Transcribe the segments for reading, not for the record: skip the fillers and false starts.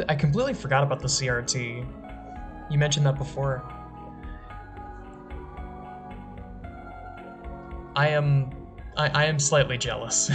I completely forgot about the CRT. You mentioned that before. I am slightly jealous.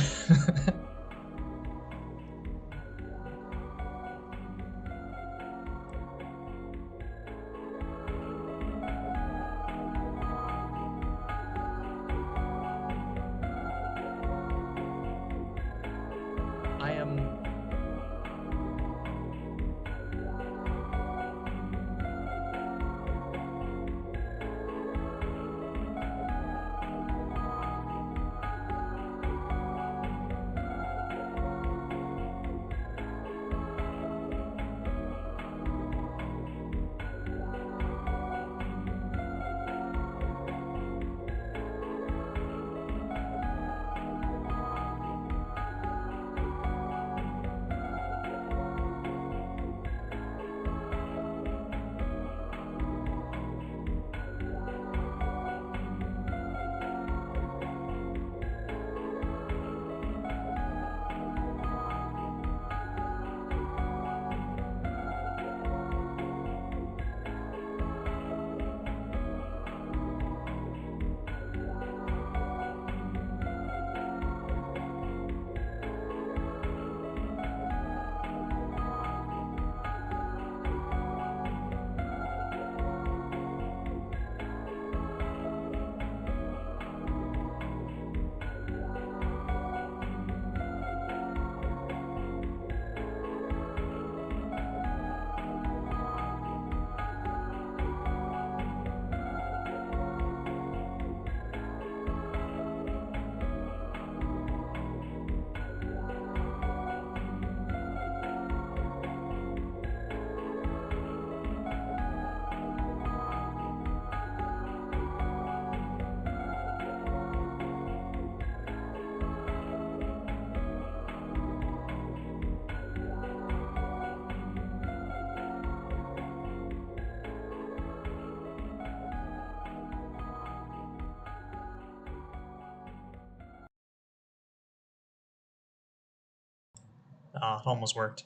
Ah, it almost worked.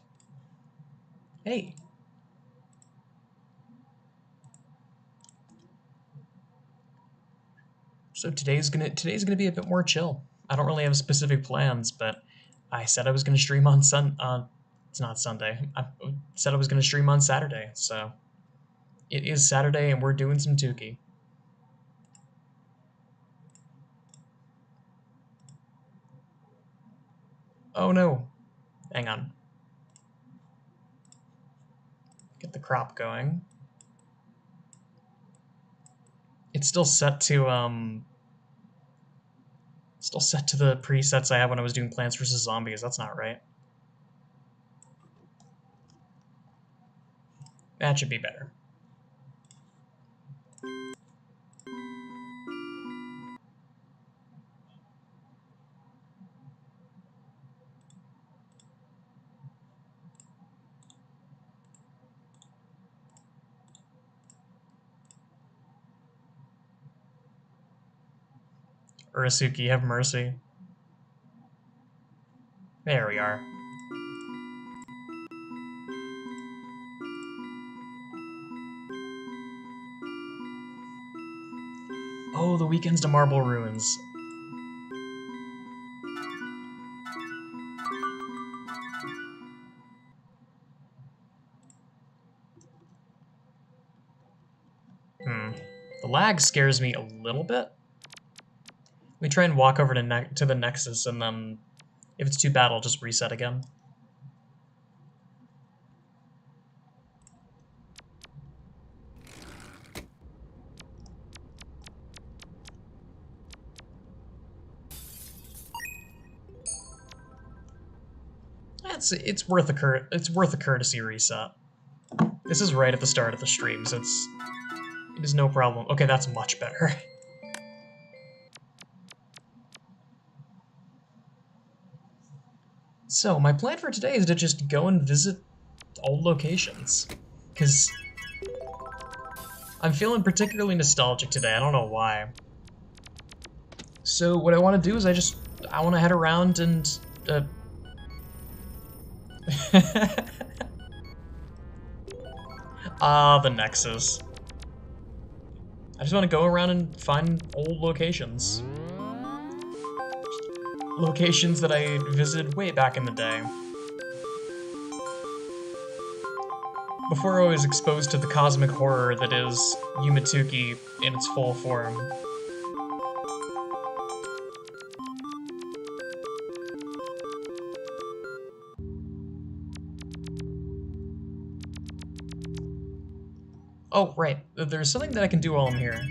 Hey. So today's gonna be a bit more chill. I don't really have specific plans, but I said I was gonna stream on it's not Sunday. I said I was gonna stream on Saturday, so it is Saturday and we're doing some Tukey. Oh no. Hang on. Get the crop going. It's still set to the presets I had when I was doing Plants vs. Zombies. That's not right. That should be better. Urasuki, have mercy. There we are. Oh, the weekends to Marble Ruins. The lag scares me a little bit. We try and walk over to the Nexus, and then if it's too bad, I'll just reset again. It's worth a courtesy reset. This is right at the start of the stream, so it is no problem. Okay, that's much better. So, my plan for today is to just go and visit old locations, because I'm feeling particularly nostalgic today. I don't know why. So what I want to do is I want to head around and Ah, the Nexus. I just want to go around and find old locations. Locations that I visited way back in the day. Before I was exposed to the cosmic horror that is Yumatuki in its full form. Oh, right. There's something that I can do while I'm here.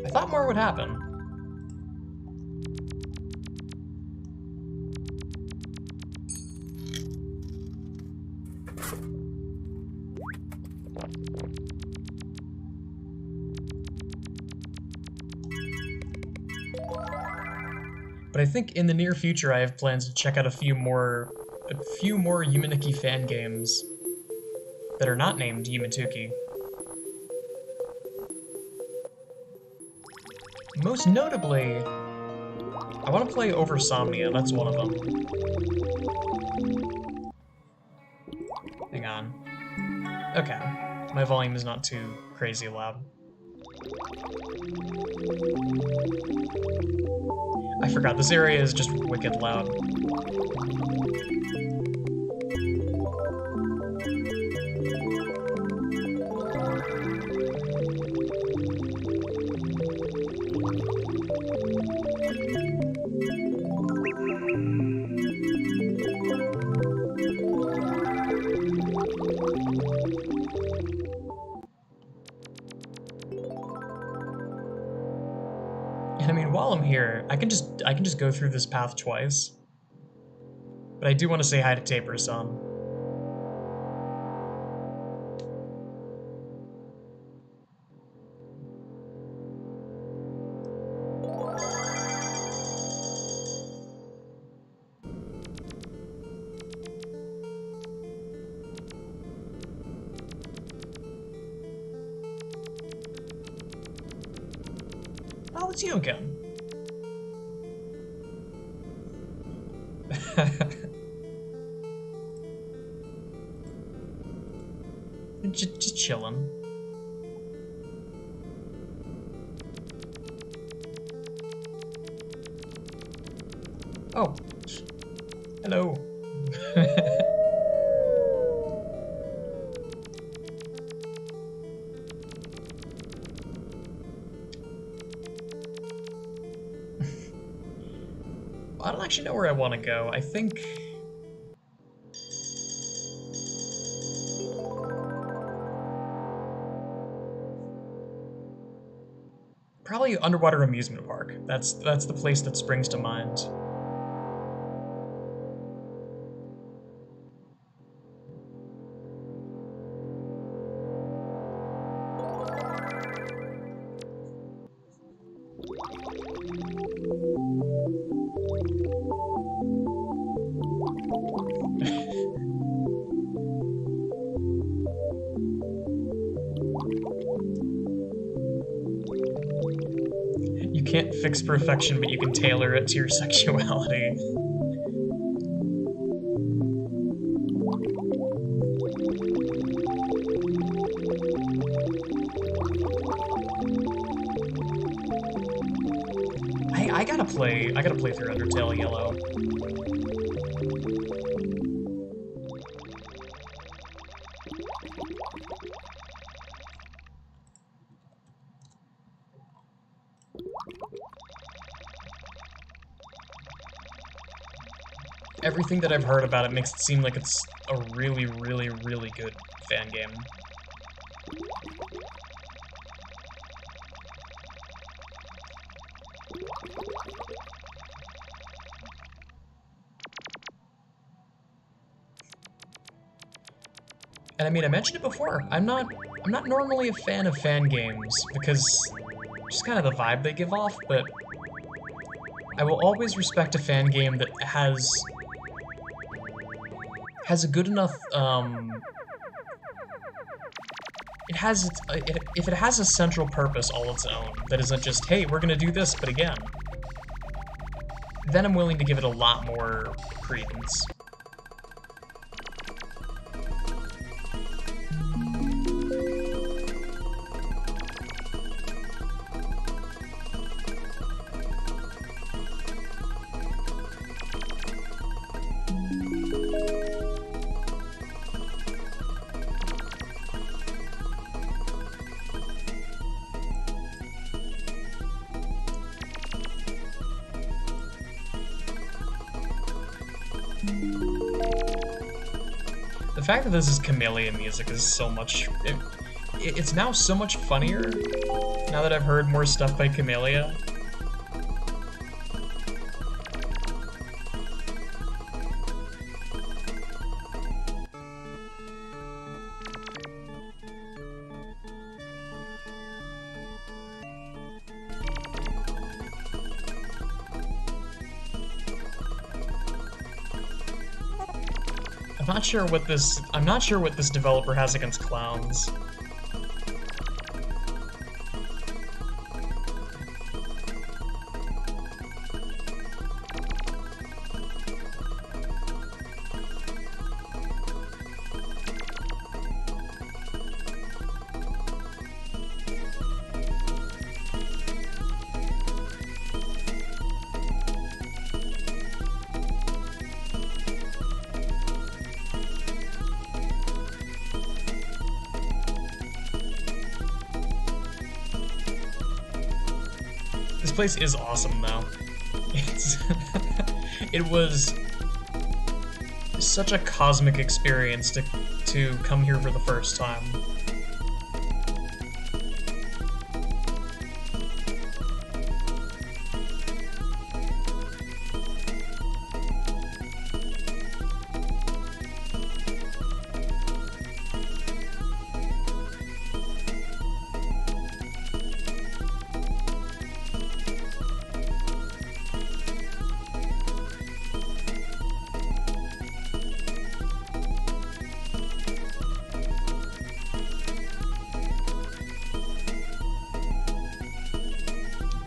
I thought more would happen. But I think in the near future I have plans to check out a few more Yumaniki fan games that are not named Yumatuki. Most notably, I want to play Oversomnia, that's one of them. Hang on. Okay, my volume is not too crazy loud. I forgot, this area is just wicked loud. And I mean, while I'm here, I can just go through this path twice. But I do want to say hi to Taper-san. Oh, it's you again. Just chillin'. Oh. Hello. I don't actually know where I want to go. I think... probably Underwater Amusement Park. That's the place that springs to mind. You can't fix perfection, but you can tailor it to your sexuality. I gotta play through Undertale Yellow. Everything that I've heard about it makes it seem like it's a really, really, really good fan game. And I mean, I mentioned it before, I'm not normally a fan of fan games, because just kind of the vibe they give off, but I will always respect a fan game that has a good enough, it has its, if it has a central purpose all its own, that isn't just, hey, we're gonna do this, but again, then I'm willing to give it a lot more credence. The fact that this is Camellia music is so much... It's now so much funnier, now that I've heard more stuff by Camellia. I'm not sure what this developer has against clowns. This place is awesome, though. It was such a cosmic experience to come here for the first time.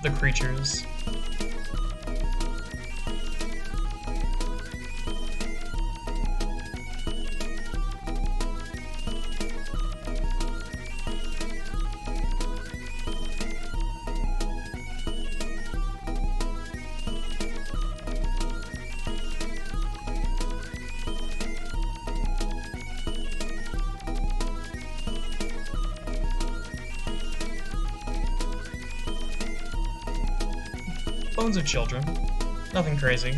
The creatures. Bones of children. Nothing crazy.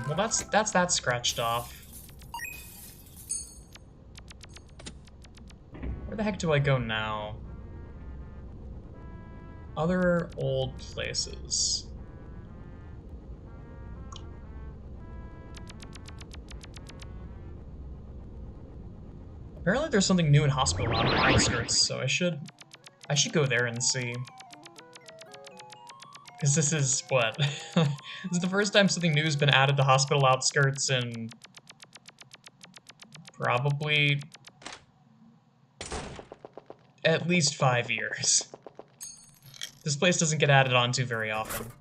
Well, that's that scratched off. Where the heck do I go now? Other old places. Apparently there's something new in Hospital Outskirts, so I should go there and see. Because this is, what? This is the first time something new has been added to Hospital Outskirts in... probably... at least 5 years. This place doesn't get added onto very often.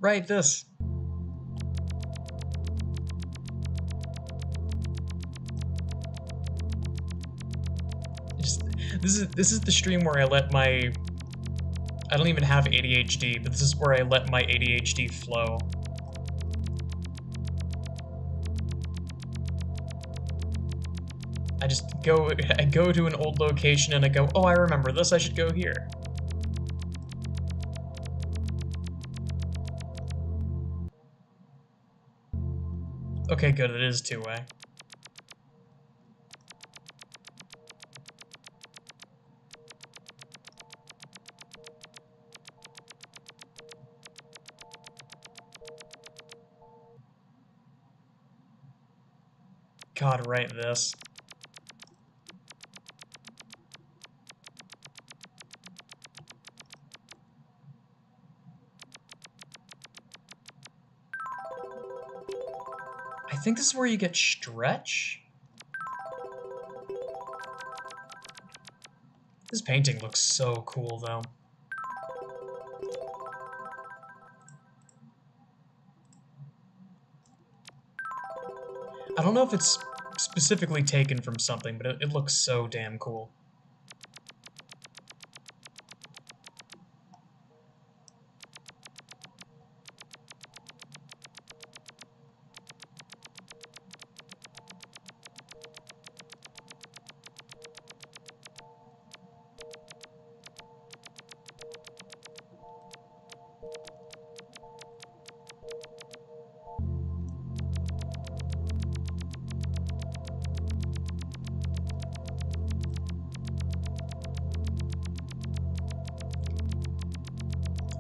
Right, this. Just, this is the stream where I let my... I don't even have ADHD, but this is where I let my ADHD flow. I go to an old location and I go, oh, I remember this, I should go here. Okay, good, it is two-way. God, right, this. I think this is where you get stretch? This painting looks so cool, though. I don't know if it's specifically taken from something, but it looks so damn cool.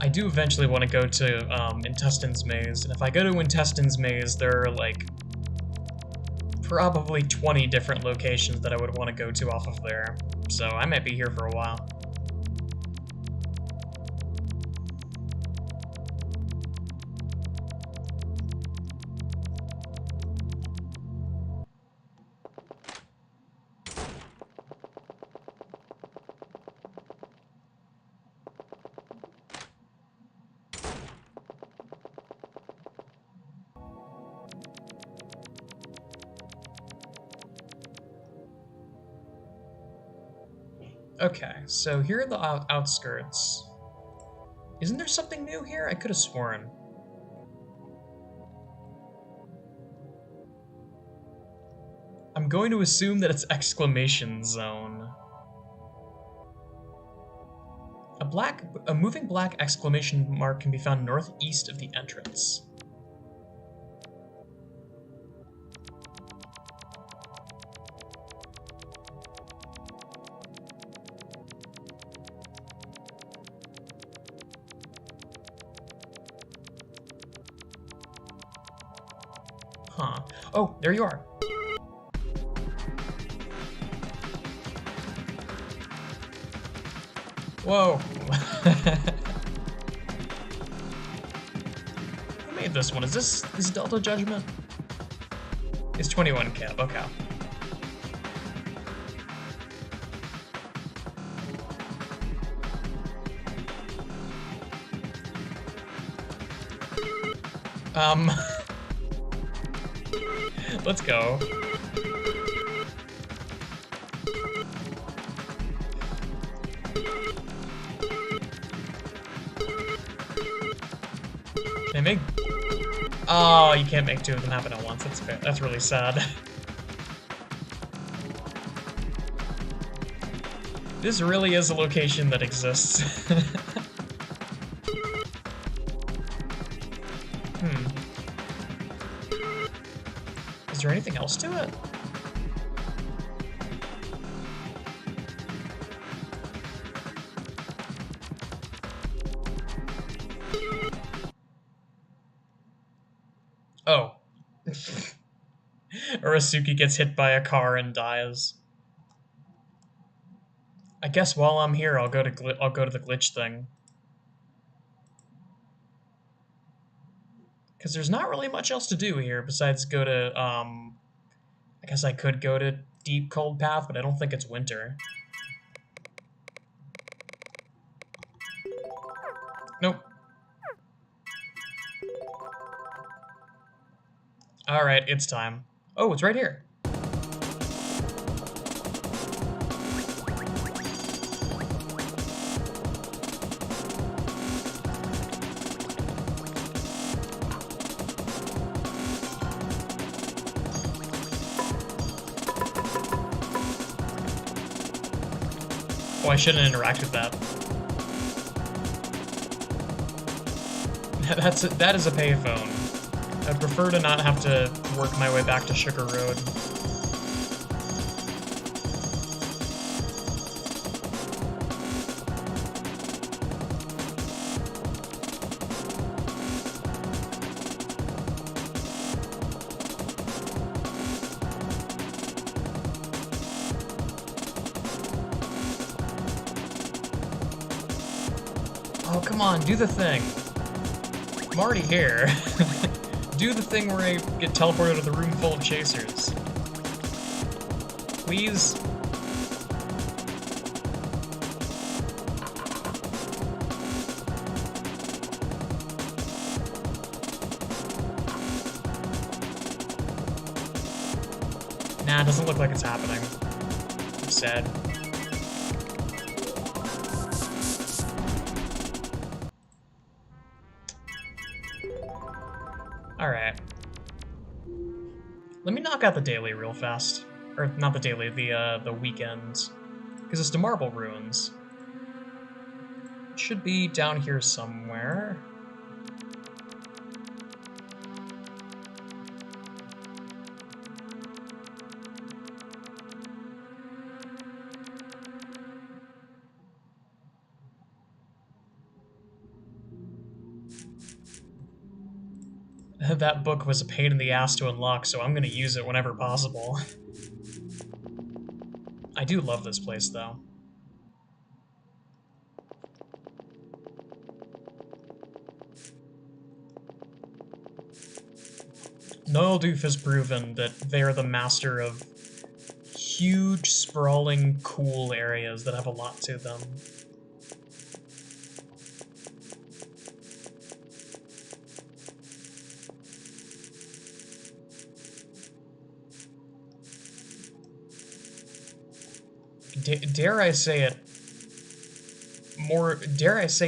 I do eventually want to go to Intestine's Maze, and if I go to Intestine's Maze, there are like probably 20 different locations that I would want to go to off of there, so I might be here for a while. Okay, so here are the outskirts. Isn't there something new here? I could have sworn. I'm going to assume that it's exclamation zone. A moving black exclamation mark can be found northeast of the entrance. Huh. Oh, there you are. Whoa. Who made this one? Is this Delta Judgment? It's 21 cap, okay. Let's go. Can I make... Oh, you can't make two of them happen at once. That's fair. That's really sad. This really is a location that exists. Is there anything else to it? Oh. Urasuki gets hit by a car and dies. I guess while I'm here, I'll go to the glitch thing. Because there's not really much else to do here besides go to, I guess I could go to Deep Cold Path, but I don't think it's winter. Nope. Alright, it's time. Oh, it's right here. Oh, I shouldn't interact with that. That is a payphone. I'd prefer to not have to work my way back to Sugar Road. Oh, come on, do the thing. I'm already here. Do the thing where I get teleported to the room full of chasers. Please? Nah, it doesn't look like it's happening. I'm sad. Alright. Let me knock out the daily real fast. Or, not the daily, the weekend. Because it's to Marble Ruins. It should be down here somewhere. That book was a pain in the ass to unlock, so I'm gonna use it whenever possible. I do love this place, though. Noeldoof has proven that they are the master of huge, sprawling, cool areas that have a lot to them. Dare I say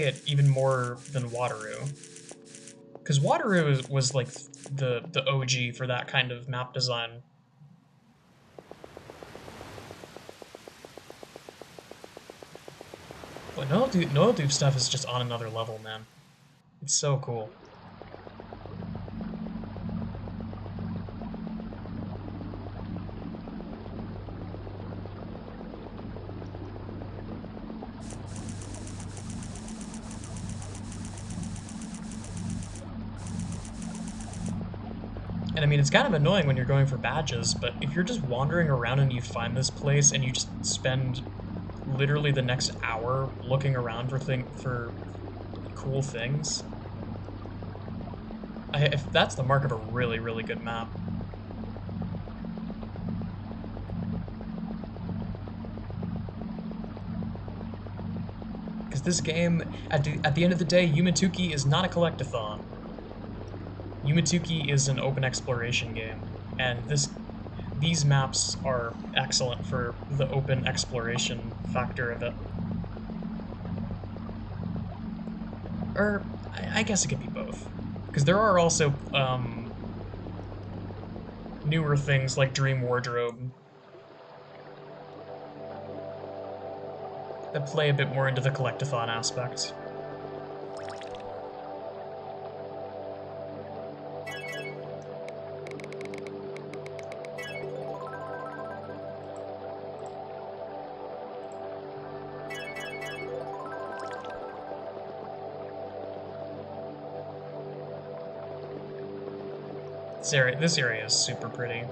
it even more than Wateroo? Because Wateroo was like the OG for that kind of map design. But Noeldoof stuff is just on another level, man. It's so cool. And I mean, it's kind of annoying when you're going for badges, but if you're just wandering around and you find this place and you just spend literally the next hour looking around for cool things, if that's the mark of a really, really good map. Because this game, at the end of the day, Yumatuki is not a collectathon. Yumatuki is an open exploration game, and these maps are excellent for the open exploration factor of it. Or, I guess it could be both. Because there are also newer things like Dream Wardrobe that play a bit more into the collectathon aspect. This area is super pretty.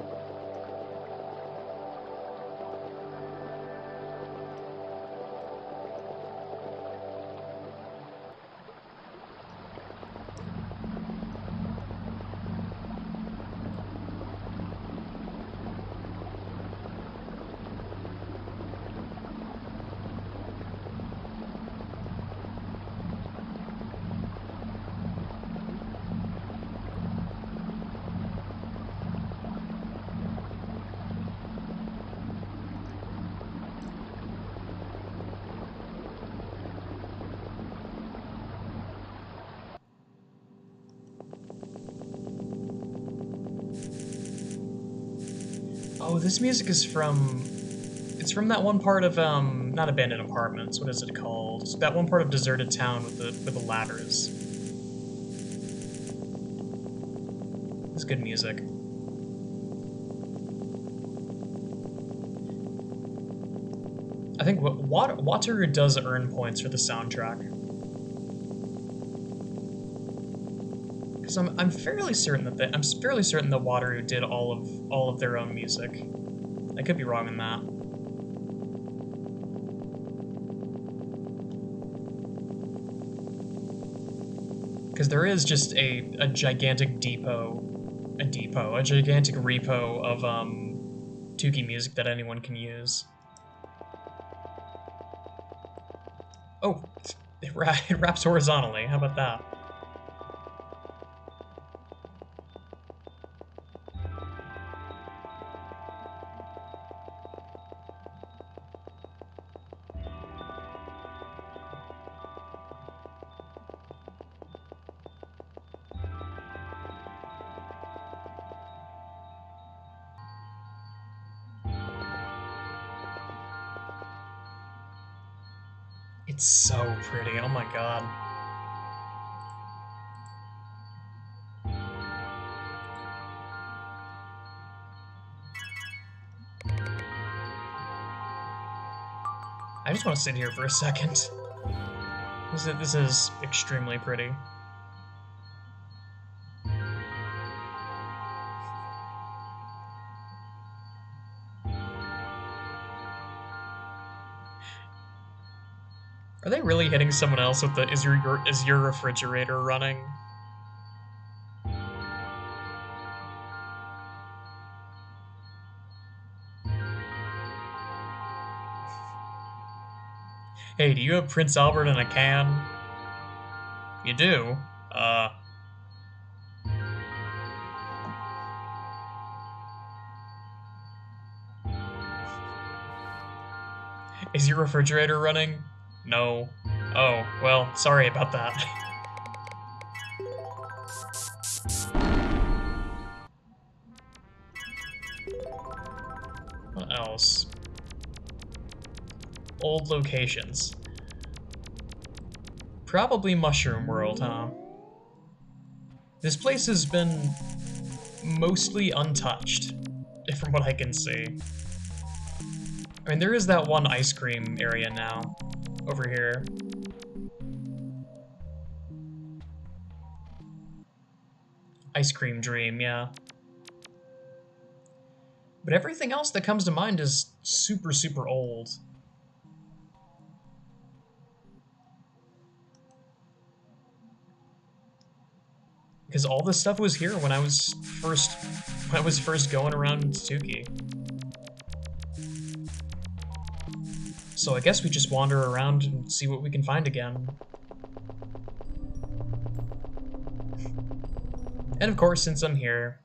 Oh, this music is from... It's from that one part of, not Abandoned Apartments, what is it called? That one part of Deserted Town with the ladders. It's good music. I think Water does earn points for the soundtrack. Because I'm fairly certain that Wateroo did all of their own music. I could be wrong in that. Because there is just a gigantic a gigantic repo of Tuki music that anyone can use. Oh, it wraps horizontally. How about that? It's so pretty. Oh my god. I just want to sit here for a second. This is extremely pretty. Are they really hitting someone else with the is your refrigerator running? Hey, do you have Prince Albert in a can? You do? Is your refrigerator running? No. Oh, well, sorry about that. What else? Old locations. Probably Mushroom World, huh? This place has been mostly untouched, from what I can see. I mean, there is that one ice cream area now, over here. Ice Cream Dream, yeah. But everything else that comes to mind is super, super old. Because all this stuff was here when I was first going around Tuki. So I guess we just wander around and see what we can find again. And of course, since I'm here...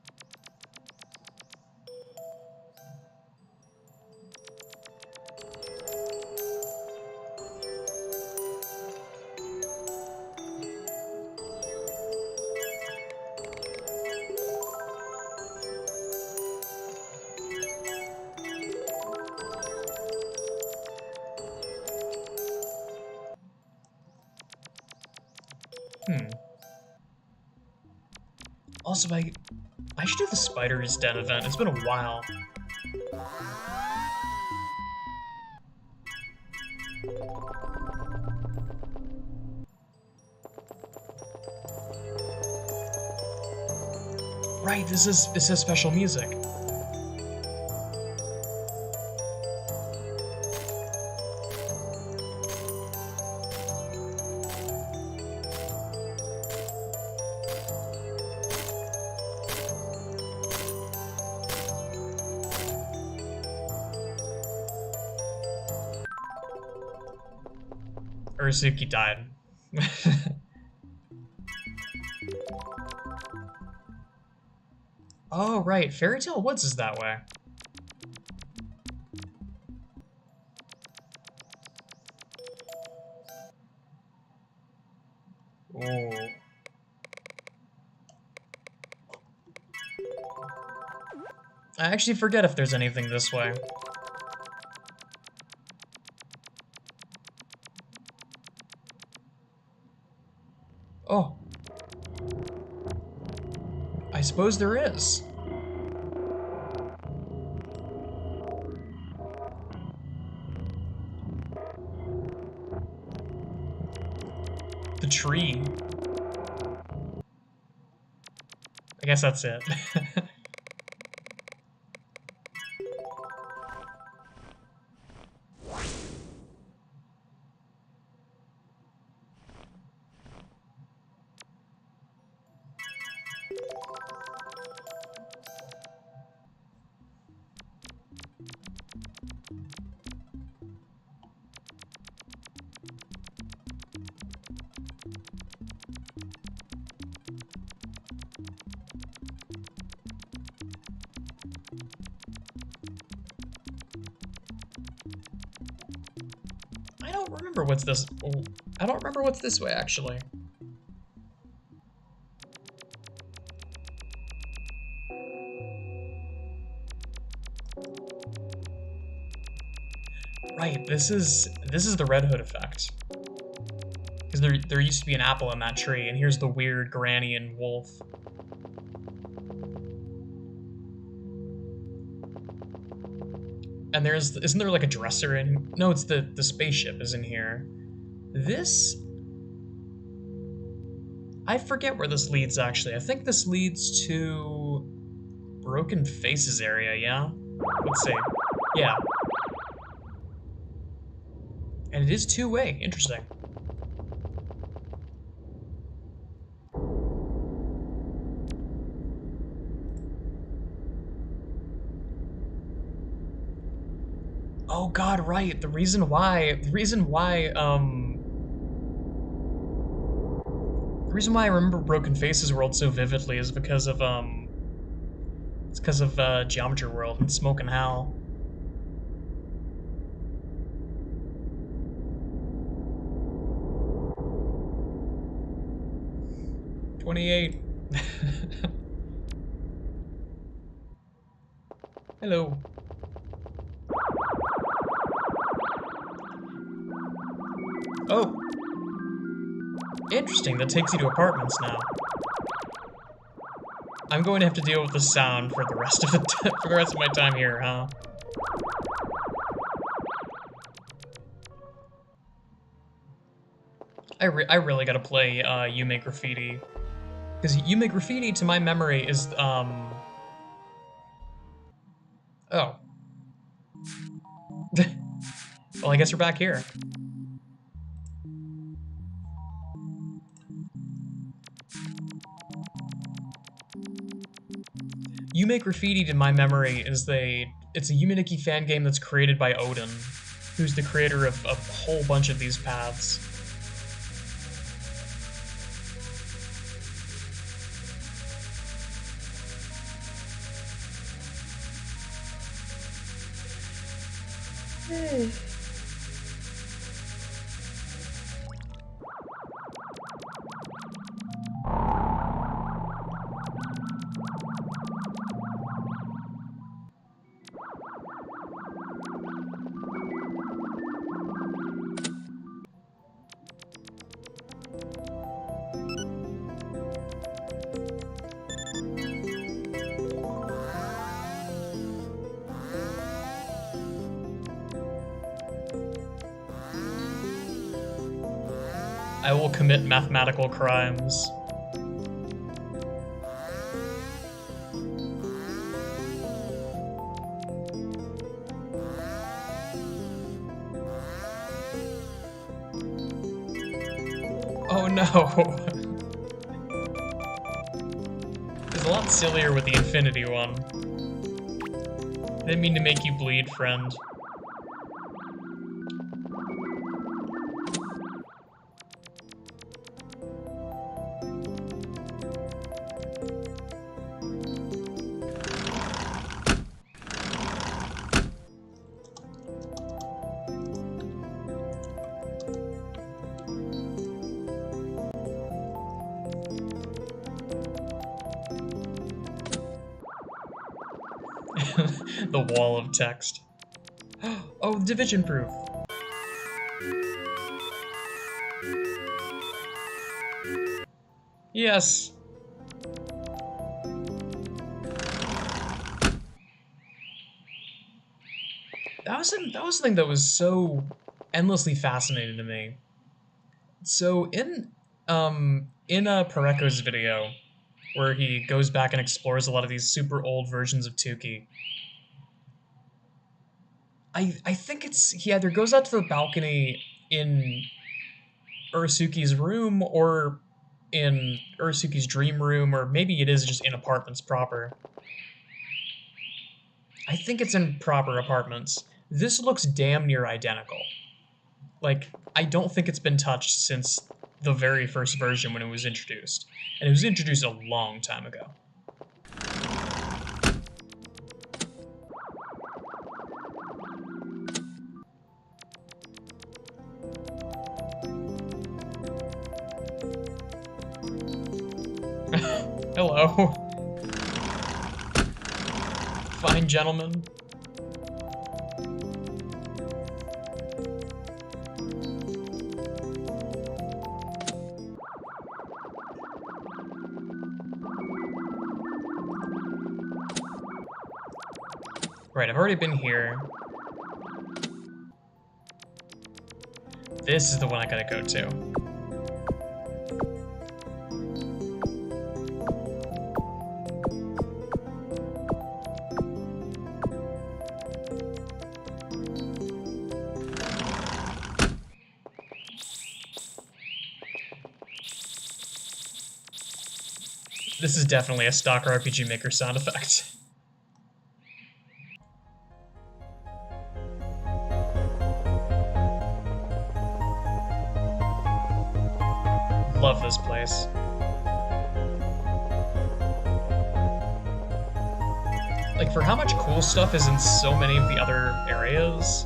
Also, I should do the Spider's Den event. It's been a while. Right, this is special music. Urzuki died. Oh, right. Fairy Tale Woods is that way. Ooh. I actually forget if there's anything this way. Oh. I suppose there is. The tree. I guess that's it. I don't remember what's this. I don't remember what's this way, actually. Right, this is the Red Hood effect. Because there used to be an apple in that tree, and here's the weird granny and wolf. And isn't there like a dresser in? No, it's the spaceship is in here. This, I forget where this leads actually. I think this leads to Broken Faces area, yeah? Let's see. Yeah. And it is two-way, interesting. Oh god, right. The reason why I remember Broken Faces World so vividly is because of it's because of Geometry World and Smoke and Hal. $28. Hello. Oh. Interesting, that takes you to apartments now. I'm going to have to deal with the sound for the rest of for the rest of my time here, huh? I really gotta play You Make Graffiti. Because You Make Graffiti, to my memory, is, Oh. Well, I guess we're back here. You Make Graffiti, to my memory, it's a Yuminiki fan game that's created by Odin, who's the creator of a whole bunch of these paths. I will commit mathematical crimes. Oh no! It's a lot sillier with the Infinity one. I didn't mean to make you bleed, friend. The wall of text. Oh, division proof. Yes. That was something that was so endlessly fascinating to me. So in Pareko's video, where he goes back and explores a lot of these super old versions of Tukey, I think he either goes out to the balcony in Ursuki's room or in Ursuki's dream room, or maybe it is just in apartments proper. I think it's in proper apartments. This looks damn near identical. Like, I don't think it's been touched since the very first version when it was introduced. And it was introduced a long time ago. Hello. Fine gentlemen. Right, I've already been here. This is the one I gotta go to. This is definitely a Stalker RPG Maker sound effect. Love this place. Like, for how much cool stuff is in so many of the other areas,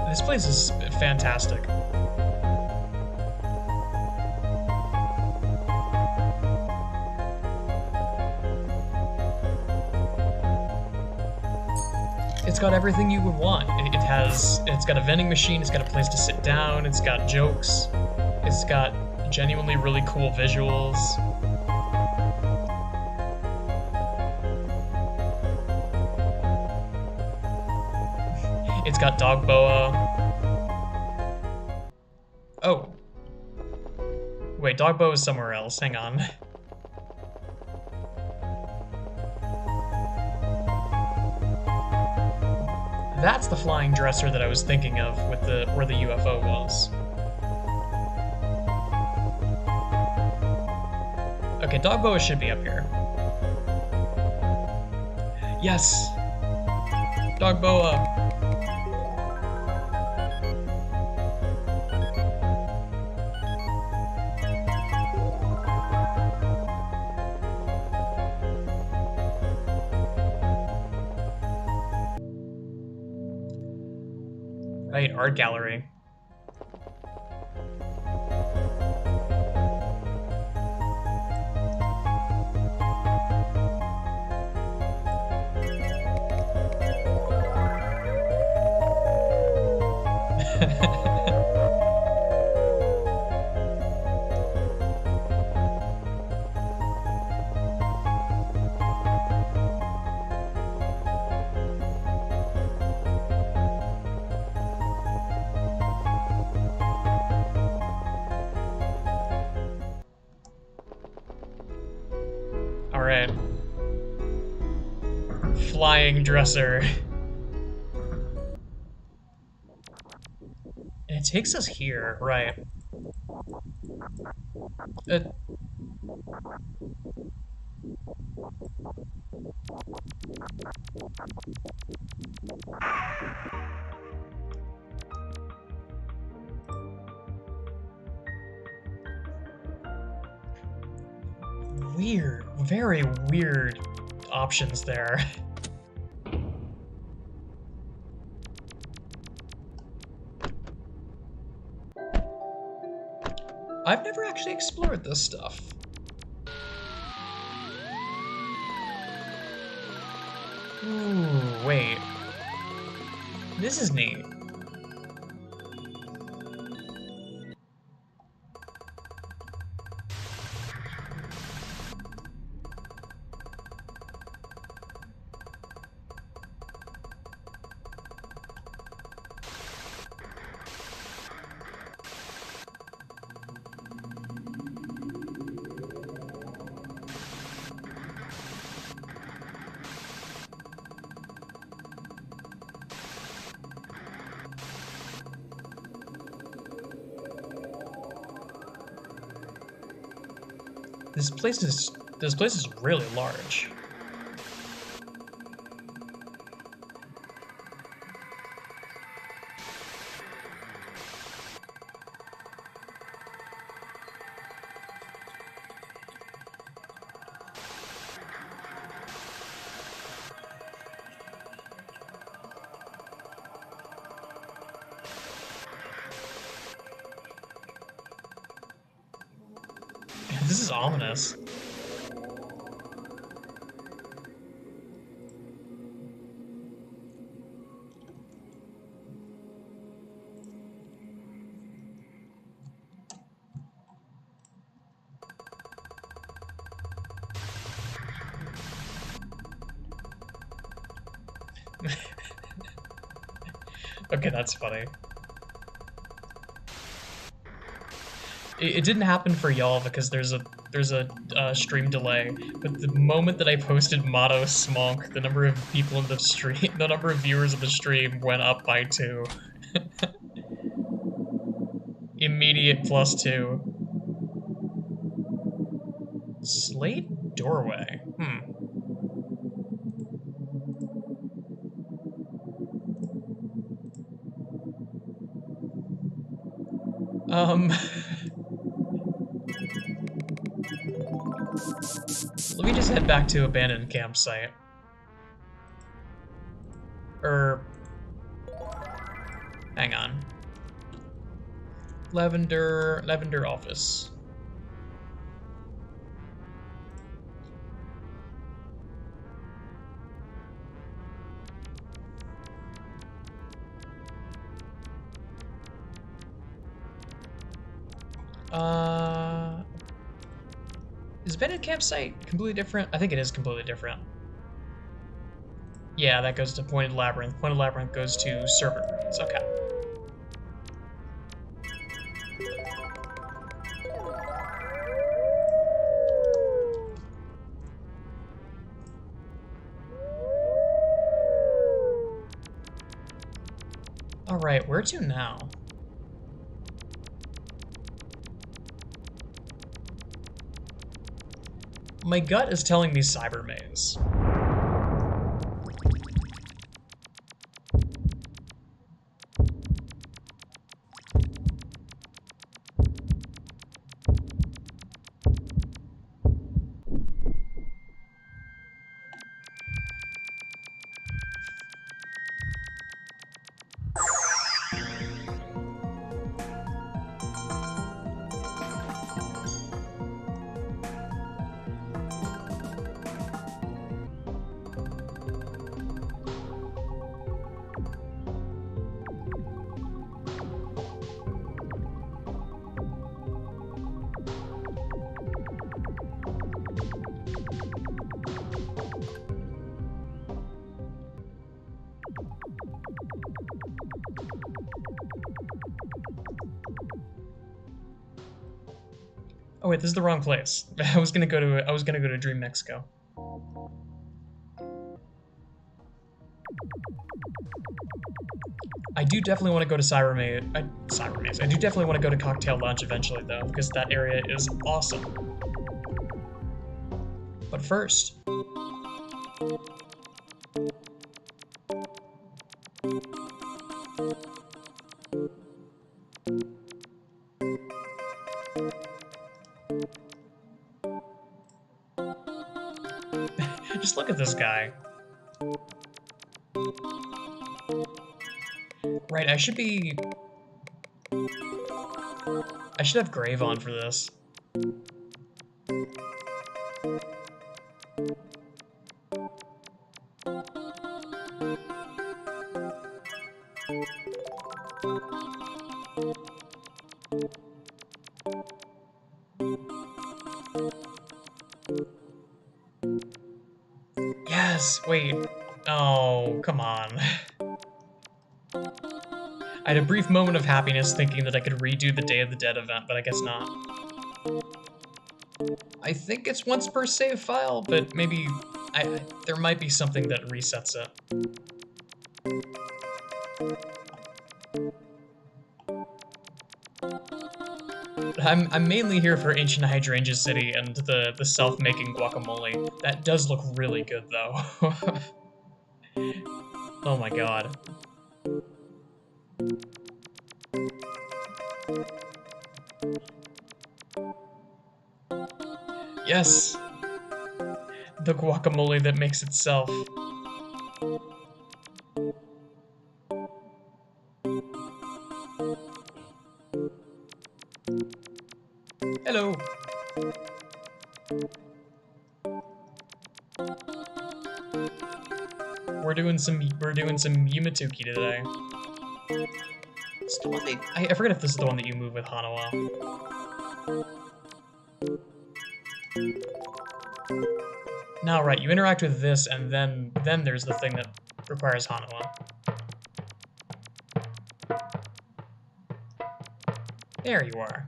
this place is fantastic. It's got everything you would want. It's got a vending machine, it's got a place to sit down, it's got jokes, it's got genuinely really cool visuals. It's got Dog Boa. Oh. Wait, Dog Boa is somewhere else. Hang on. That's the flying dresser that I was thinking of with where the UFO was. Okay, Dog Boa should be up here. Yes! Dog Boa! Right, art gallery. Alright. Flying dresser. And it takes us here, right. Weird, very weird options there. I've never actually explored this stuff. Ooh, wait. This is neat. This place is really large. This is ominous. Okay, that's funny. It didn't happen for y'all because there's a stream delay, but the moment that I posted Motto Smonk, the number of people in the stream, the number of viewers of the stream went up by 2. Immediate +2. Slate doorway. Let me just head back to abandoned campsite. Hang on. Lavender office. Is abandoned campsite completely different? I think it is completely different. Yeah, that goes to Pointed Labyrinth. Pointed Labyrinth goes to Servant Ruins. Okay. Alright, where to now? My gut is telling me Cyber Maze. Oh wait, this is the wrong place. I was gonna go to Dream Mexico. I do definitely want to go to Cyber Maze. I do definitely want to go to Cocktail Lounge eventually though, because that area is awesome. But first, just look at this guy. Right, I should be... I should have Grave on for this. Yes, wait. Oh, come on. I had a brief moment of happiness thinking that I could redo the Day of the Dead event, but I guess not. I think it's once per save file, but maybe there might be something that resets it. I'm mainly here for Ancient Hydrangea City and the self-making guacamole. That does look really good, though. Oh my god. Yes! The guacamole that makes itself. Hello! We're doing some Yumatuki today. It's the one that, I forget if this is the one that you move with Hanawa. No, right, you interact with this, and then there's the thing that requires Hanawa. There you are.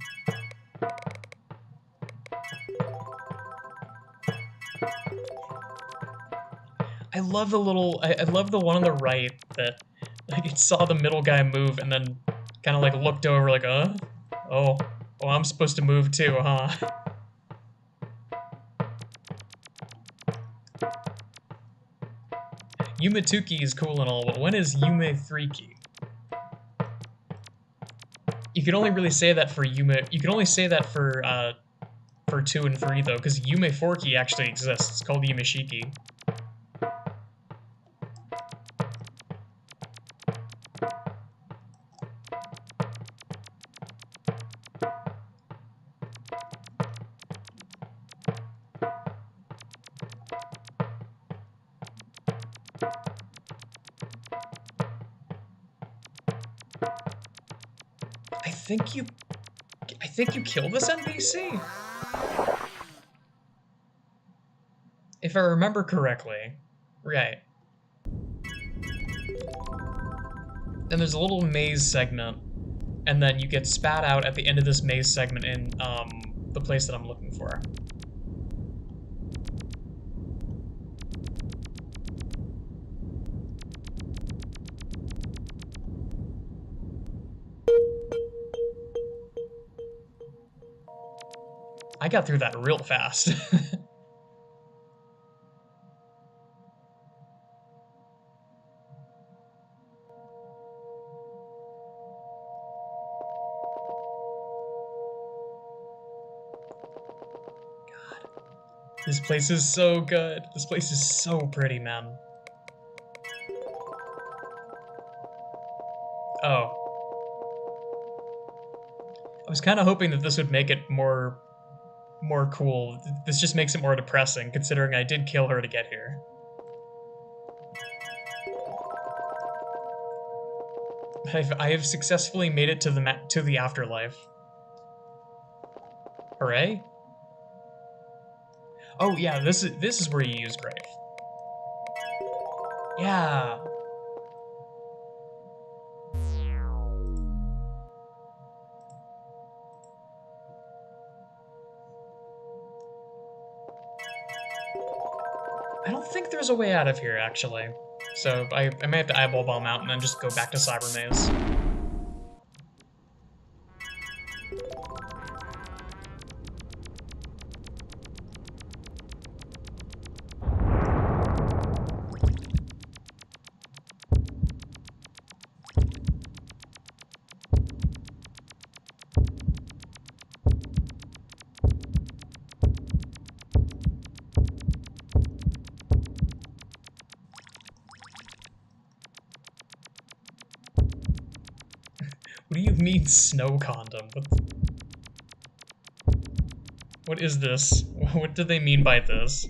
I love the little, I love the one on the right that, like, it saw the middle guy move and then kind of, like, looked over like, oh, I'm supposed to move too, huh? Yumatuki is cool and all, but when is Yume 3-ki? You can only really say that for Yume, you can only say that for 2 and 3, though, because Yume 4-ki actually exists. It's called Yumeshiki. I think you kill this NPC? If I remember correctly. Right. Then there's a little maze segment, and then you get spat out at the end of this maze segment in the place that I'm looking for. I got through that real fast. God. This place is so good. This place is so pretty, man. Oh. I was kind of hoping that this would make it more cool. This just makes it more depressing, considering I did kill her to get here. I have successfully made it to the afterlife. Hooray! Oh yeah, this is where you use Grave. Yeah. I don't think there's a way out of here, actually. So I may have to eyeball bomb out and then just go back to Cyber Maze. What do you mean, snow condom? What is this? What do they mean by this?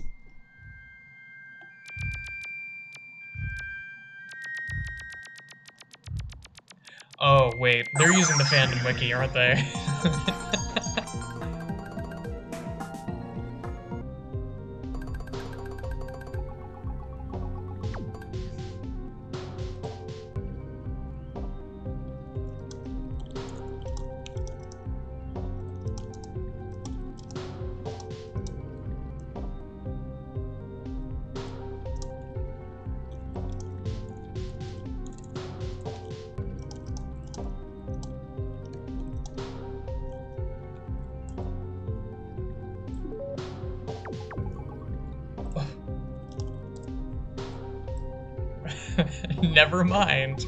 Oh, wait. They're using the fandom wiki, aren't they? Never mind.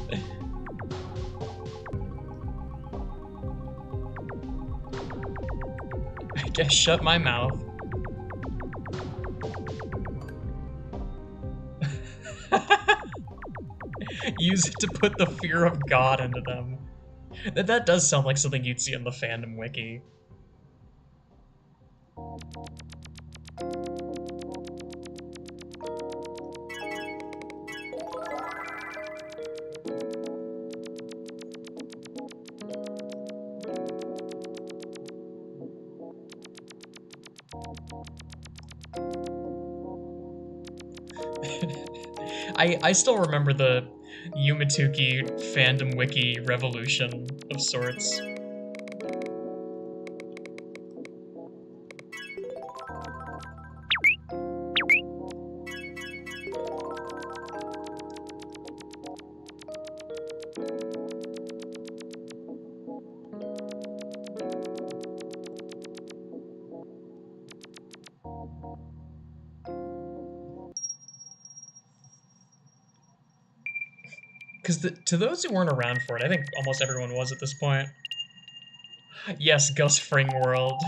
I guess shut my mouth. Use it to put the fear of God into them. That does sound like something you'd see on the fandom wiki. I still remember the Yumatuki fandom wiki revolution of sorts. Because to those who weren't around for it, I think almost everyone was at this point. Yes, Gus Fring World.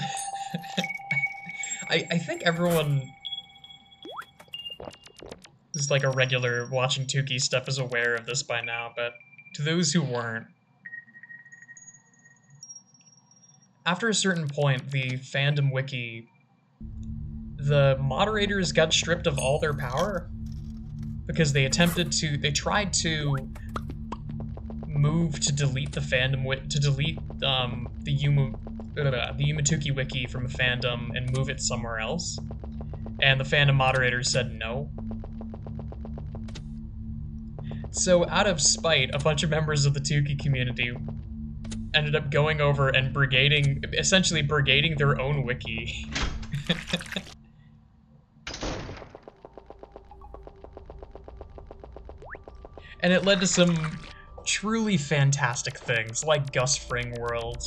I think everyone who's like a regular watching Tuki stuff is aware of this by now, but to those who weren't, after a certain point, the fandom wiki, the moderators got stripped of all their power because they tried to move to delete the fandom to delete the Yumatuki wiki from a fandom and move it somewhere else, and the fandom moderators said no. So out of spite, a bunch of members of the Tuki community ended up going over and essentially brigading their own wiki. And it led to some truly fantastic things, like Gus Fring World.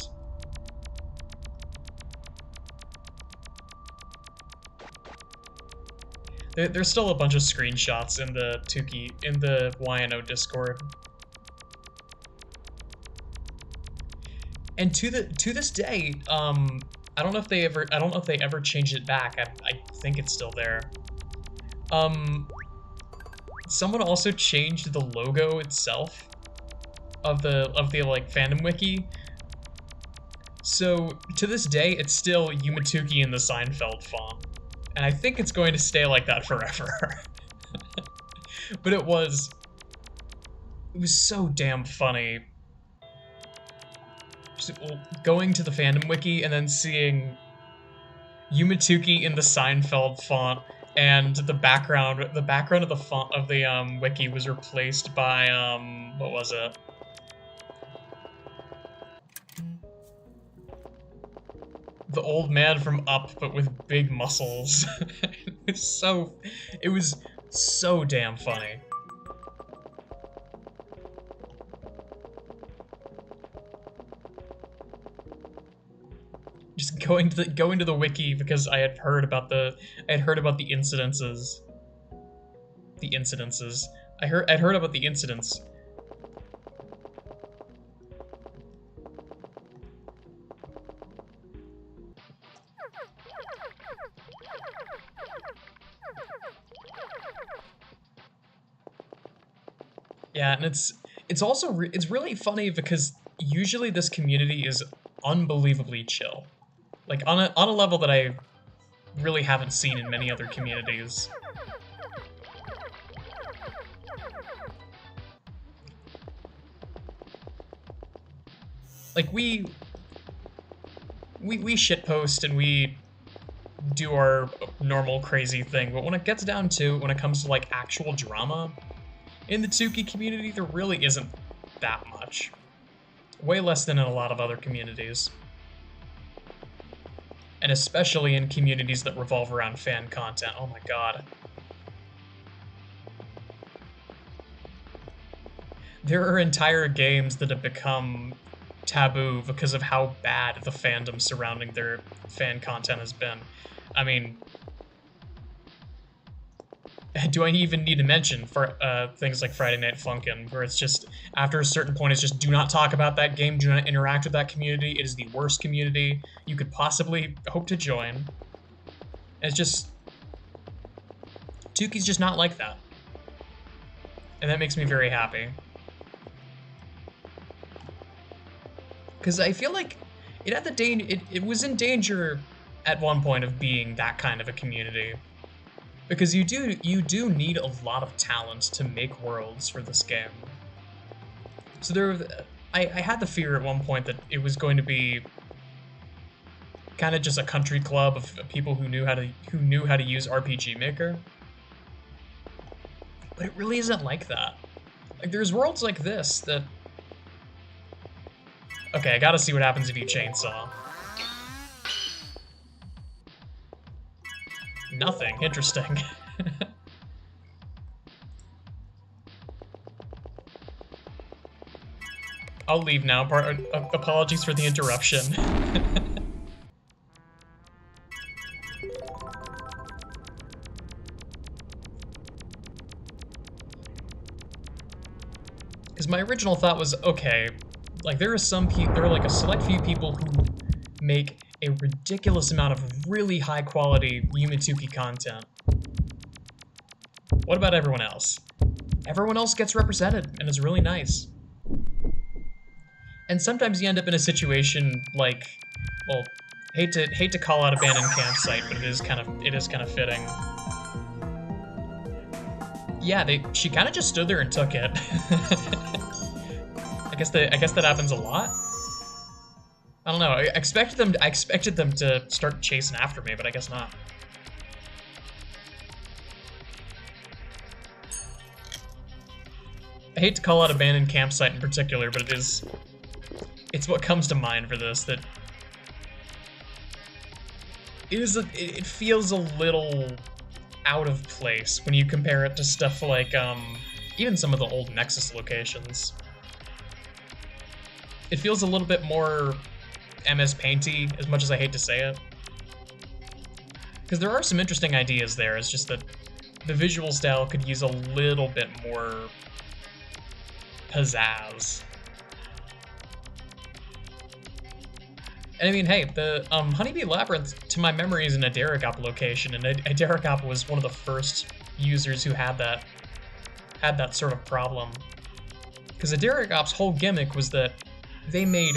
There's still a bunch of screenshots in the YNO Discord. And to this day, I don't know if they ever changed it back. I think it's still there. Someone also changed the logo itself of the like fandom wiki. So to this day, it's still Yumatuki in the Seinfeld font, and I think it's going to stay like that forever. But it was so damn funny. Just going to the fandom wiki and then seeing Yumatuki in the Seinfeld font, and the background of the font of the wiki was replaced by what was it? The old man from Up, but with big muscles. It was so damn funny. Just going to the wiki because I had heard about the incidences. I'd heard about the incidents. Yeah, and it's also it's really funny because usually this community is unbelievably chill. Like, on a level that I really haven't seen in many other communities. Like, we shitpost and we do our normal crazy thing, but when it gets down to, when it comes to, like, actual drama, in the Tsuki community, there really isn't that much. Way less than in a lot of other communities. And especially in communities that revolve around fan content. Oh my god. There are entire games that have become taboo because of how bad the fandom surrounding their fan content has been. I mean, do I even need to mention for things like Friday Night Funkin', where it's just, after a certain point, it's just do not talk about that game, do not interact with that community, it is the worst community you could possibly hope to join. And it's just, Tuki's just not like that. And that makes me very happy. Because I feel like it had the it was in danger at one point of being that kind of a community. Because you do need a lot of talent to make worlds for this game. So I had the fear at one point that it was going to be kind of just a country club of people who knew how to use RPG Maker. But it really isn't like that. Like, there's worlds like this that... Okay, I gotta see what happens if you chainsaw. Nothing. Interesting. I'll leave now. Apologies for the interruption. Because my original thought was, okay, like there are like a select few people who make a ridiculous amount of really high quality Yumitsuki content. What about everyone else? Everyone else gets represented, and it's really nice. And sometimes you end up in a situation like, well, hate to call out Abandoned Campsite, but it is kind of fitting. Yeah, she kind of just stood there and took it. I guess that happens a lot. I don't know. I expected them to start chasing after me, but I guess not. I hate to call out Abandoned Campsite in particular, but it's what comes to mind for this, that it feels a little out of place when you compare it to stuff like even some of the old Nexus locations. It feels a little bit more MS Painty, as much as I hate to say it. Because there are some interesting ideas there, it's just that the visual style could use a little bit more pizzazz. And I mean, hey, the Honeybee Labyrinth, to my memory, is an Aderigop location, and Aderigop was one of the first users who had that sort of problem. Because Aderigop's whole gimmick was that they made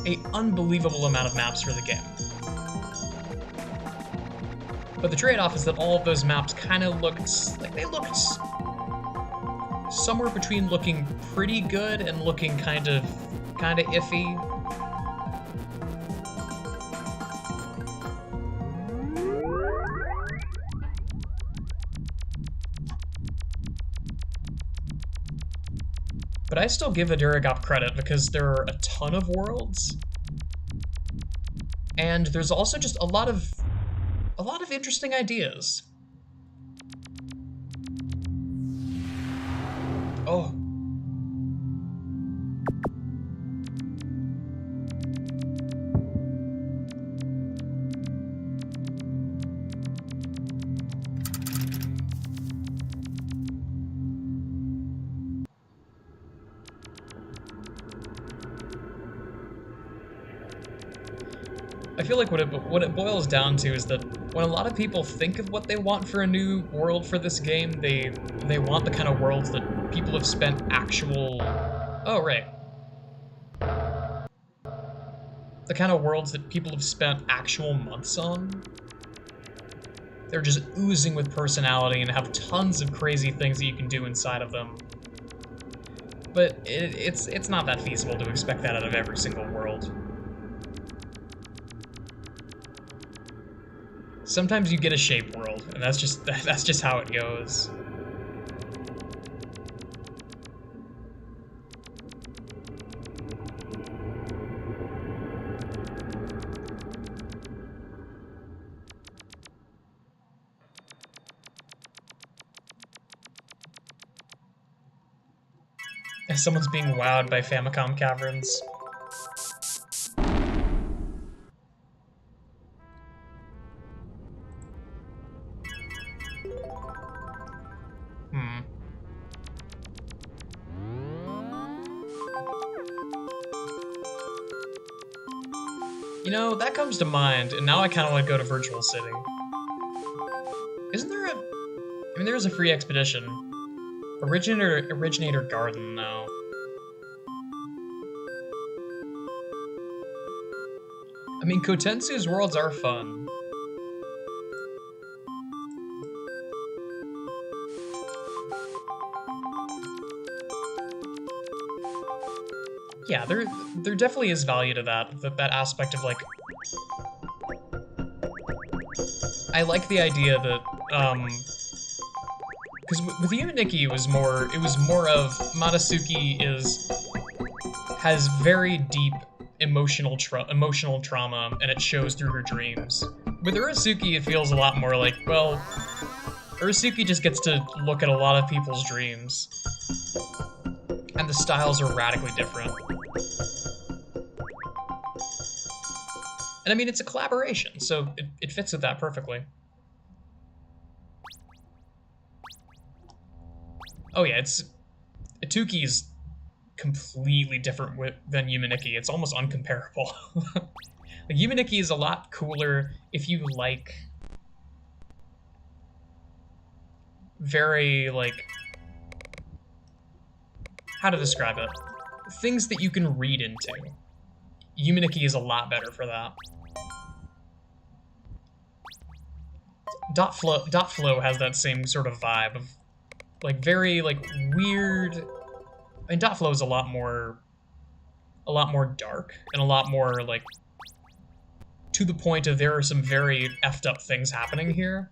an unbelievable amount of maps for the game. But the trade-off is that all of those maps kind of looked like they looked somewhere between looking pretty good and looking kind of iffy. But I still give Aderigop credit because there are a ton of worlds. And there's also just a lot of interesting ideas. Oh. I feel like what it boils down to is that when a lot of people think of what they want for a new world for this game, they want the kind of worlds that people have spent actual... Oh, right. The the kind of worlds that people have spent actual months on. They're just oozing with personality and have tons of crazy things that you can do inside of them. But it's not that feasible to expect that out of every single world. Sometimes you get a shape world, and that's just how it goes. Someone's being wowed by Famicom Caverns. You know, that comes to mind, and now I kind of want to go to Virtual City. Isn't there a... I mean, there is a free expedition. Originator Garden, though. I mean, Kotensu's worlds are fun. Yeah, there definitely is value to that aspect of, like... I like the idea that, because with Yumeniki, it was more of Matasuki has very deep emotional trauma, and it shows through her dreams. With Urasuki, it feels a lot more like, well, Urasuki just gets to look at a lot of people's dreams, and the styles are radically different. And I mean, it's a collaboration, so it fits with that perfectly. Oh yeah, Ituki's completely different than Yumeniki. It's almost uncomparable. Like, Yumeniki is a lot cooler if you like very, like, how to describe it? Things that you can read into. Yumeniki is a lot better for that. Dot Flow has that same sort of vibe of, like, very, like, weird... I mean, Dot Flow is a lot more dark, and a lot more, like, to the point of there are some very effed up things happening here.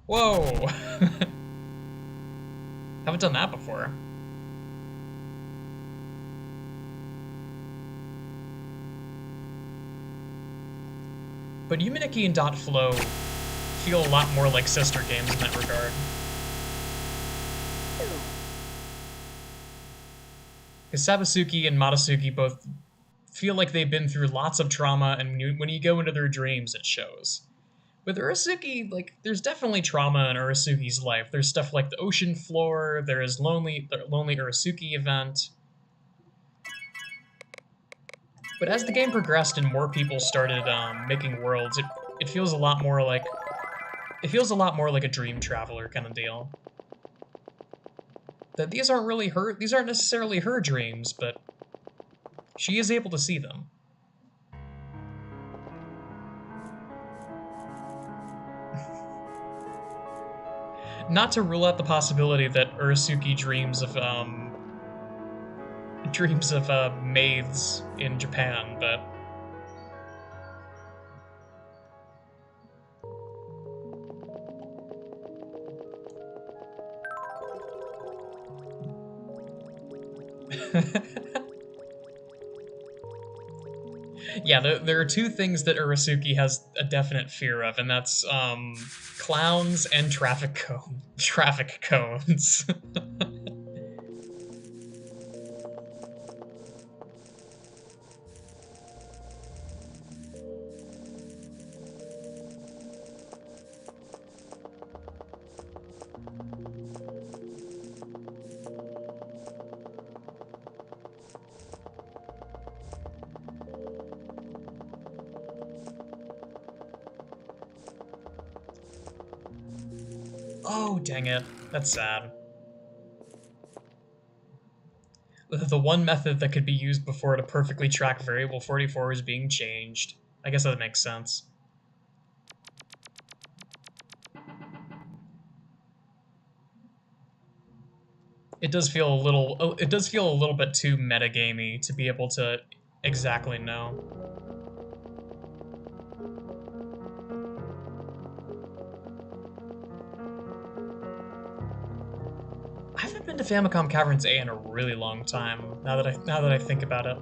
Whoa! Haven't done that before. But Yumeniki and Dot Flow feel a lot more like sister games in that regard. Because Sabasuki and Matasuki both feel like they've been through lots of trauma, and when you go into their dreams, it shows. With Urasuki, like, there's definitely trauma in Urasuki's life. There's stuff like the ocean floor, there is the Lonely Urasuki event. But as the game progressed and more people started making worlds, it feels a lot more like... It feels a lot more like a Dream Traveler kind of deal. That these aren't necessarily her dreams, but she is able to see them. Not to rule out the possibility that Urasuki dreams of maids in Japan, but yeah, there are two things that Urasuki has a definite fear of, and that's clowns and traffic cones. Oh, dang it. That's sad. the one method that could be used before to perfectly track variable 44 is being changed. I guess that makes sense. It does feel a little. It does feel a little bit too metagamey to be able to exactly know. I haven't been to Famicom Caverns A in a really long time. Now that I think about it.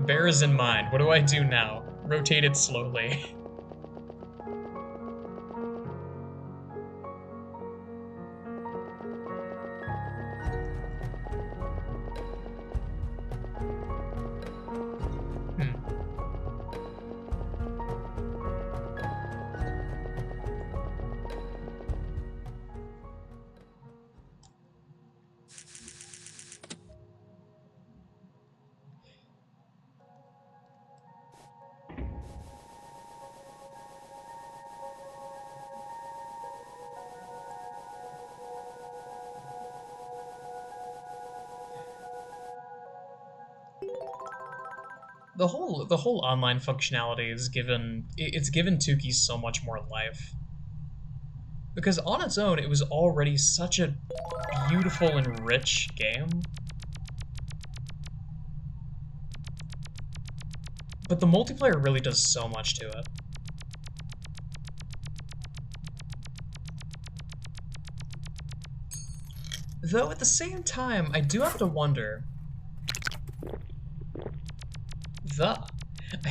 Bears in mind. What do I do now? Rotate it slowly. Hmm. The whole online functionality is given Tukey so much more life. Because on its own, it was already such a beautiful and rich game. But the multiplayer really does so much to it. Though at the same time, I do have to wonder.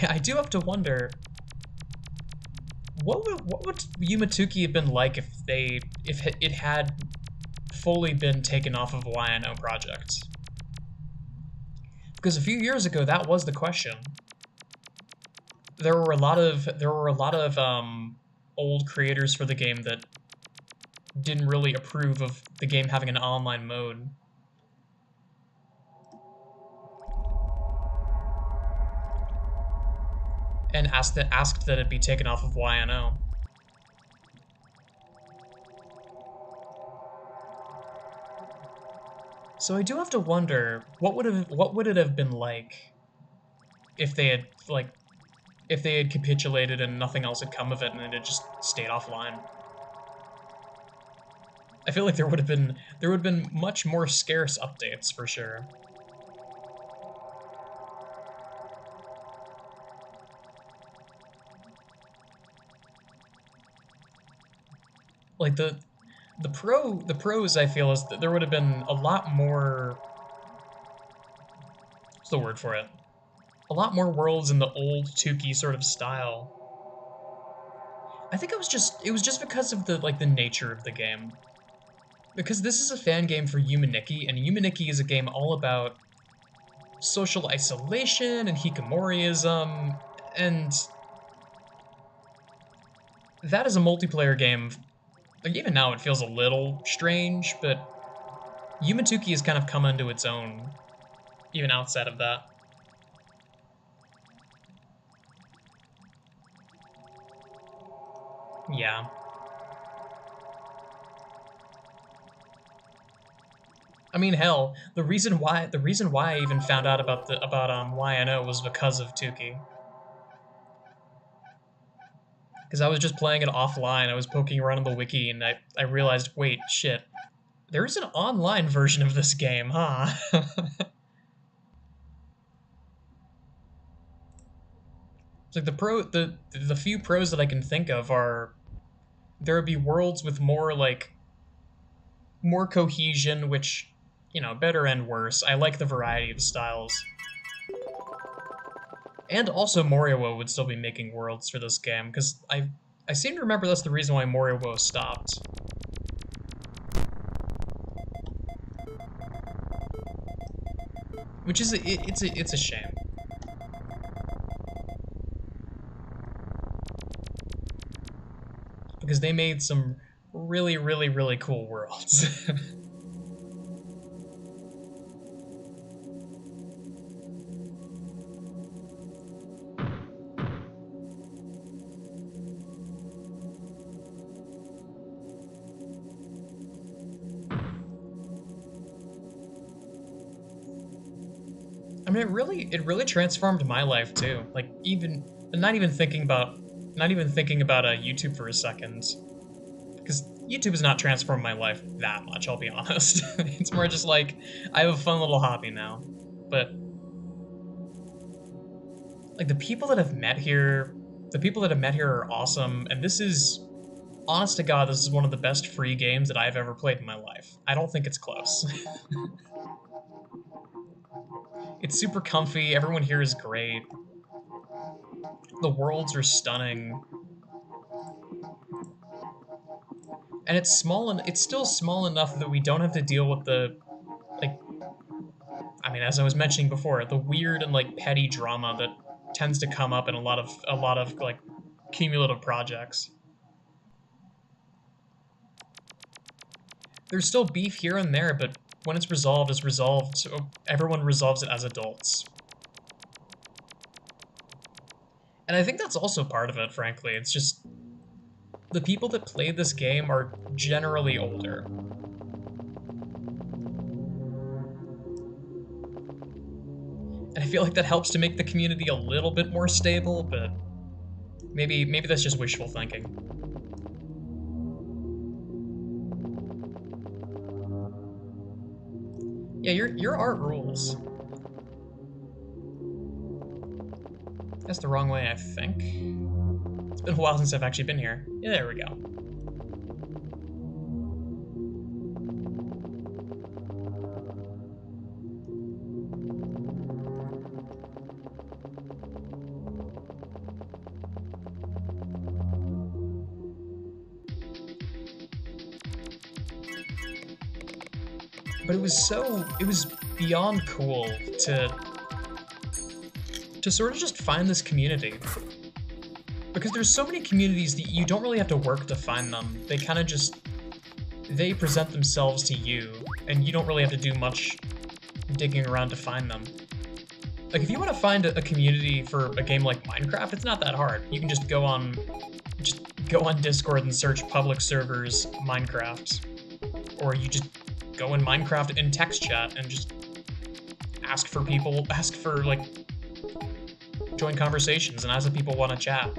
I do have to wonder. What would Yumatuki have been like if it had fully been taken off of YNO project? Because a few years ago, that was the question. There were a lot of old creators for the game that didn't really approve of the game having an online mode. And asked that it be taken off of YNO. So I do have to wonder, what would it have been like if they had capitulated and nothing else had come of it and it had just stayed offline? I feel like there would have been much more scarce updates for sure. Like the pros I feel is that there would have been a lot more, what's the word for it? A lot more worlds in the old Tukey sort of style. I think it was just because of the nature of the game. Because this is a fan game for Yumaniki, and Yumaniki is a game all about social isolation and hikikomoriism, and that is a multiplayer game. Like, even now it feels a little strange, but Yumatuki has kind of come into its own, even outside of that. Yeah. I mean, hell, the reason why I even found out about YNO was because of Tukey. Because I was just playing it offline, I was poking around on the wiki, and I realized, wait, shit, there is an online version of this game, huh? It's like the few pros that I can think of are there would be worlds with more cohesion, which, you know, better and worse. I like the variety of styles. And also Morio would still be making worlds for this game, because I seem to remember that's the reason why Morio stopped. Which is it's a shame. Because they made some really, really, really cool worlds. I mean, it really transformed my life too. Like even not even thinking about YouTube for a second, because YouTube has not transformed my life that much. I'll be honest. It's more just like I have a fun little hobby now, but like the people that have met here are awesome, and this is honest to God, this is one of the best free games that I've ever played in my life. I don't think it's close. It's super comfy. Everyone here is great. The worlds are stunning, and it's small and it's still small enough that we don't have to deal with the like. I mean, as I was mentioning before, the weird and like petty drama that tends to come up in a lot of like cumulative projects. There's still beef here and there, but when it's resolved, it's resolved. So everyone resolves it as adults. And I think that's also part of it, frankly. It's just the people that play this game are generally older. And I feel like that helps to make the community a little bit more stable, but maybe that's just wishful thinking. Yeah, your art rules. That's the wrong way, I think. It's been a while since I've actually been here. Yeah, there we go. But it was beyond cool to sort of just find this community. Because there's so many communities that you don't really have to work to find them. They kind of just they present themselves to you, and you don't really have to do much digging around to find them. Like if you want to find a community for a game like Minecraft, it's not that hard. You can just go on Discord and search public servers Minecraft, or you just go in Minecraft in text chat and just ask for like join conversations and ask if people want to chat.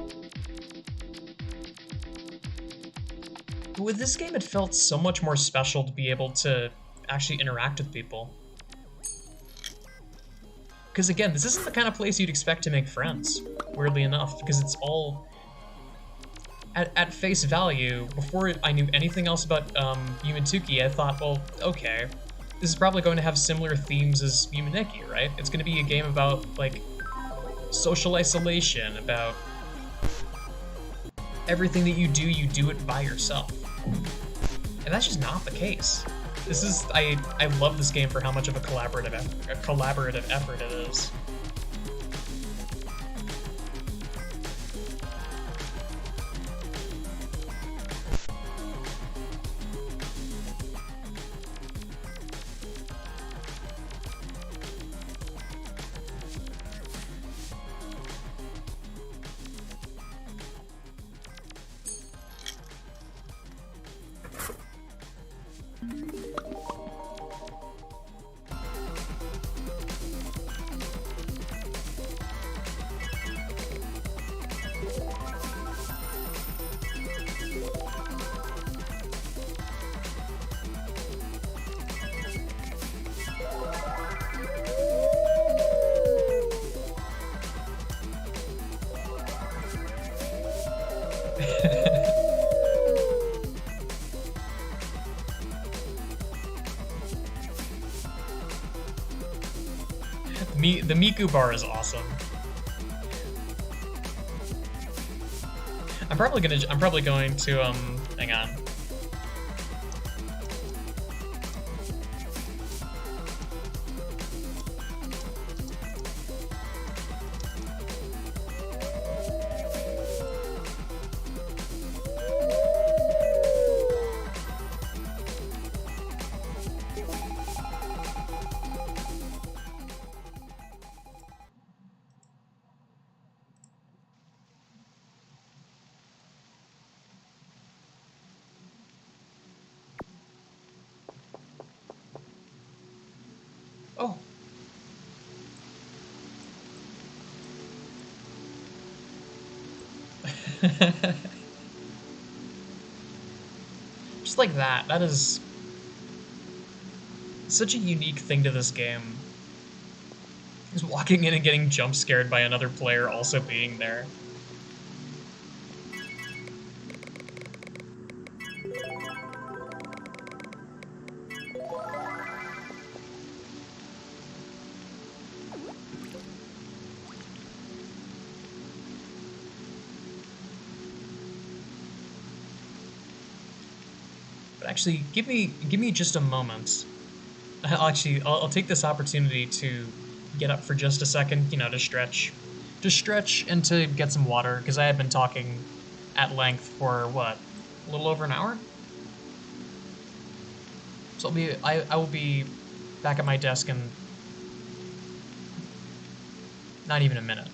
But with this game, it felt so much more special to be able to actually interact with people. Because again, this isn't the kind of place you'd expect to make friends, weirdly enough, because it's all at face value. Before I knew anything else about Yumitsuki, I thought, well, okay, this is probably going to have similar themes as Yumineki, right? It's going to be a game about like social isolation, about everything that you do it by yourself. And that's just not the case. I love this game for how much of a collaborative effort it is. The Miku bar is awesome. I'm probably going to hang on. Just like that. That is such a unique thing to this game. Is walking in and getting jump scared by another player also being there. But actually, give me just a moment. I'll take this opportunity to get up for just a second, you know, to stretch and to get some water because I have been talking at length for what, a little over an hour. So I will be back at my desk in not even a minute.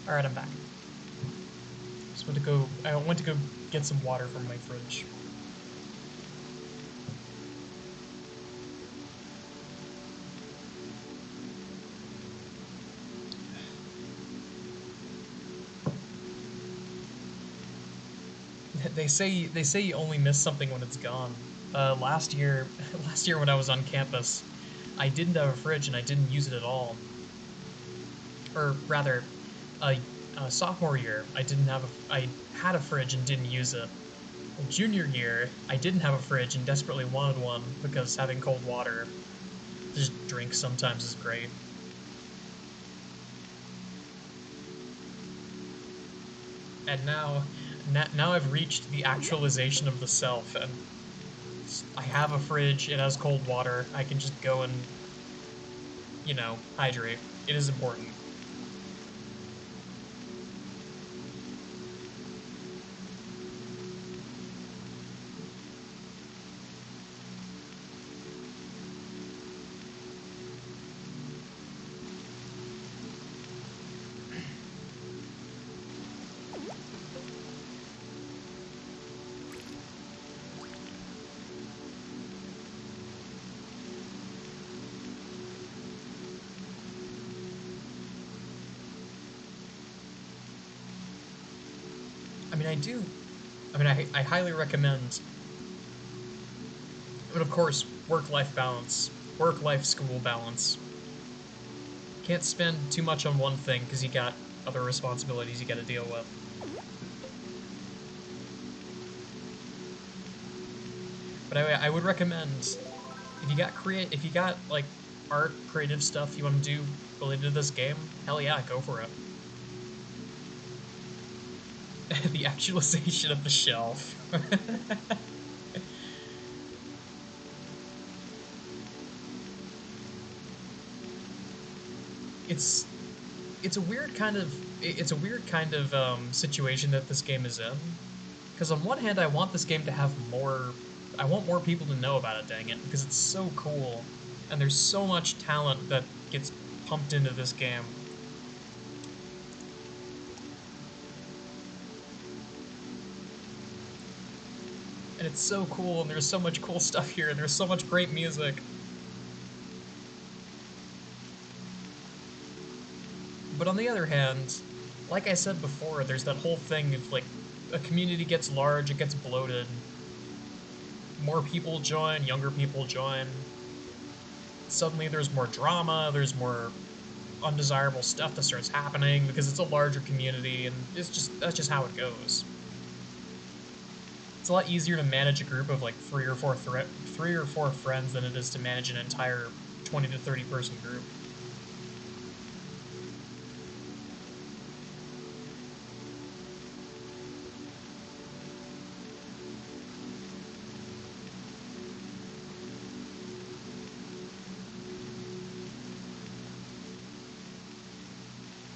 All right, I'm back. I went to go get some water from my fridge. They say you only miss something when it's gone. Last year, last year when I was on campus, I didn't have a fridge and I didn't use it at all. Or rather, uh, sophomore year, I had a fridge and didn't use it. Junior year, I didn't have a fridge and desperately wanted one because having cold water, just drink sometimes is great. And now I've reached the actualization of the self, and I have a fridge. It has cold water. I can just go and, you know, hydrate. It is important. I mean, I do. I mean, I highly recommend. But of course, work-life balance, work-life-school balance. Can't spend too much on one thing because you got other responsibilities you got to deal with. But I would recommend if you got like art, creative stuff you want to do related to this game, hell yeah, go for it. The actualization of the shelf. it's it's a weird kind of situation that this game is in. Because on one hand, I want this game to have more. I want more people to know about it. Dang it, because it's so cool. And there's so much talent that gets pumped into this game. And it's so cool, and there's so much cool stuff here, and there's so much great music. But on the other hand, like I said before, there's that whole thing of like a community gets large, it gets bloated. More people join, younger people join. Suddenly there's more drama, there's more undesirable stuff that starts happening because it's a larger community, and that's just how it goes. It's a lot easier to manage a group of like three or four friends than it is to manage an entire 20 to 30 person group.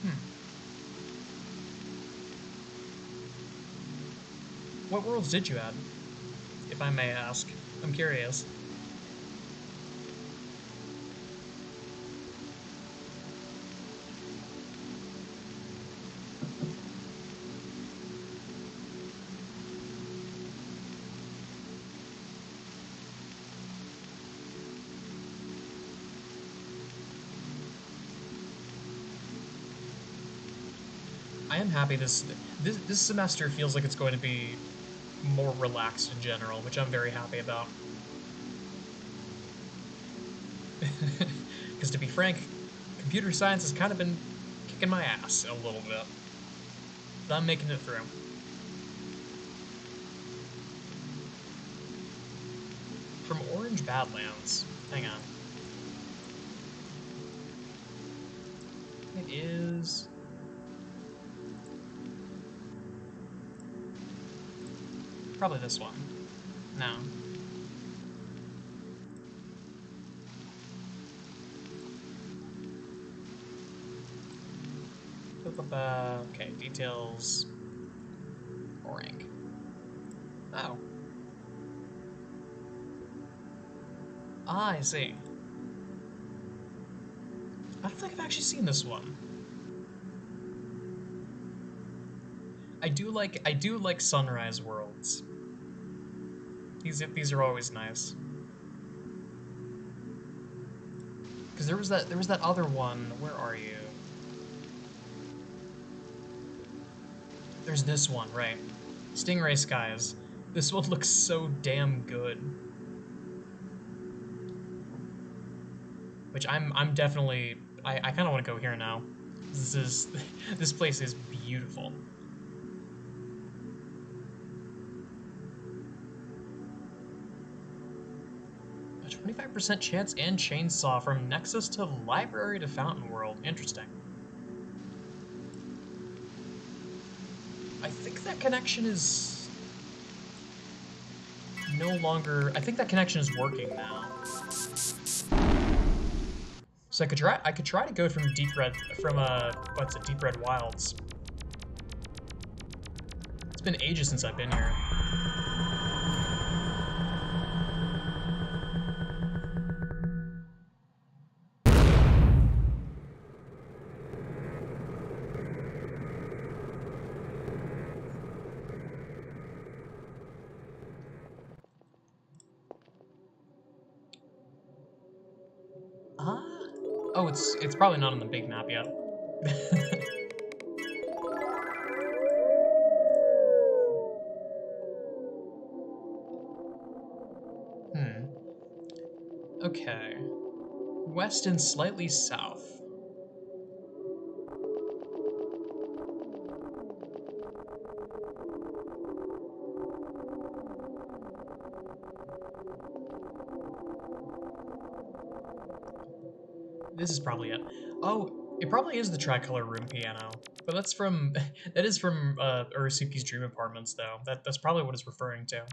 Hmm. What worlds did you add, if I may ask? I'm curious. I am happy this semester feels like it's going to be more relaxed in general, which I'm very happy about. Because to be frank, computer science has kind of been kicking my ass a little bit. But I'm making it through. From Orange Badlands. Hang on. It is... probably this one. No. Okay, details. Rank. Oh. Ah, I see. I don't think I've actually seen this one. I do like sunrise worlds. These are always nice. Because there was that other one. Where are you? There's this one, right? Stingray Skies. This one looks so damn good. Which I'm definitely I kind of want to go here now. This place is beautiful. A 25% chance and chainsaw from Nexus to Library to Fountain World. Interesting. I think that connection is no longer. I think that connection is working now. So I could try to go from what's it, Deep Red Wilds. It's been ages since I've been here. Ah. Oh, it's probably not on the big map yet. Hmm. Okay. West and slightly south. This is probably it. Oh, it probably is the tricolor room piano. But that's from that is from Urasuki's Dream Apartments though. That's probably what it's referring to.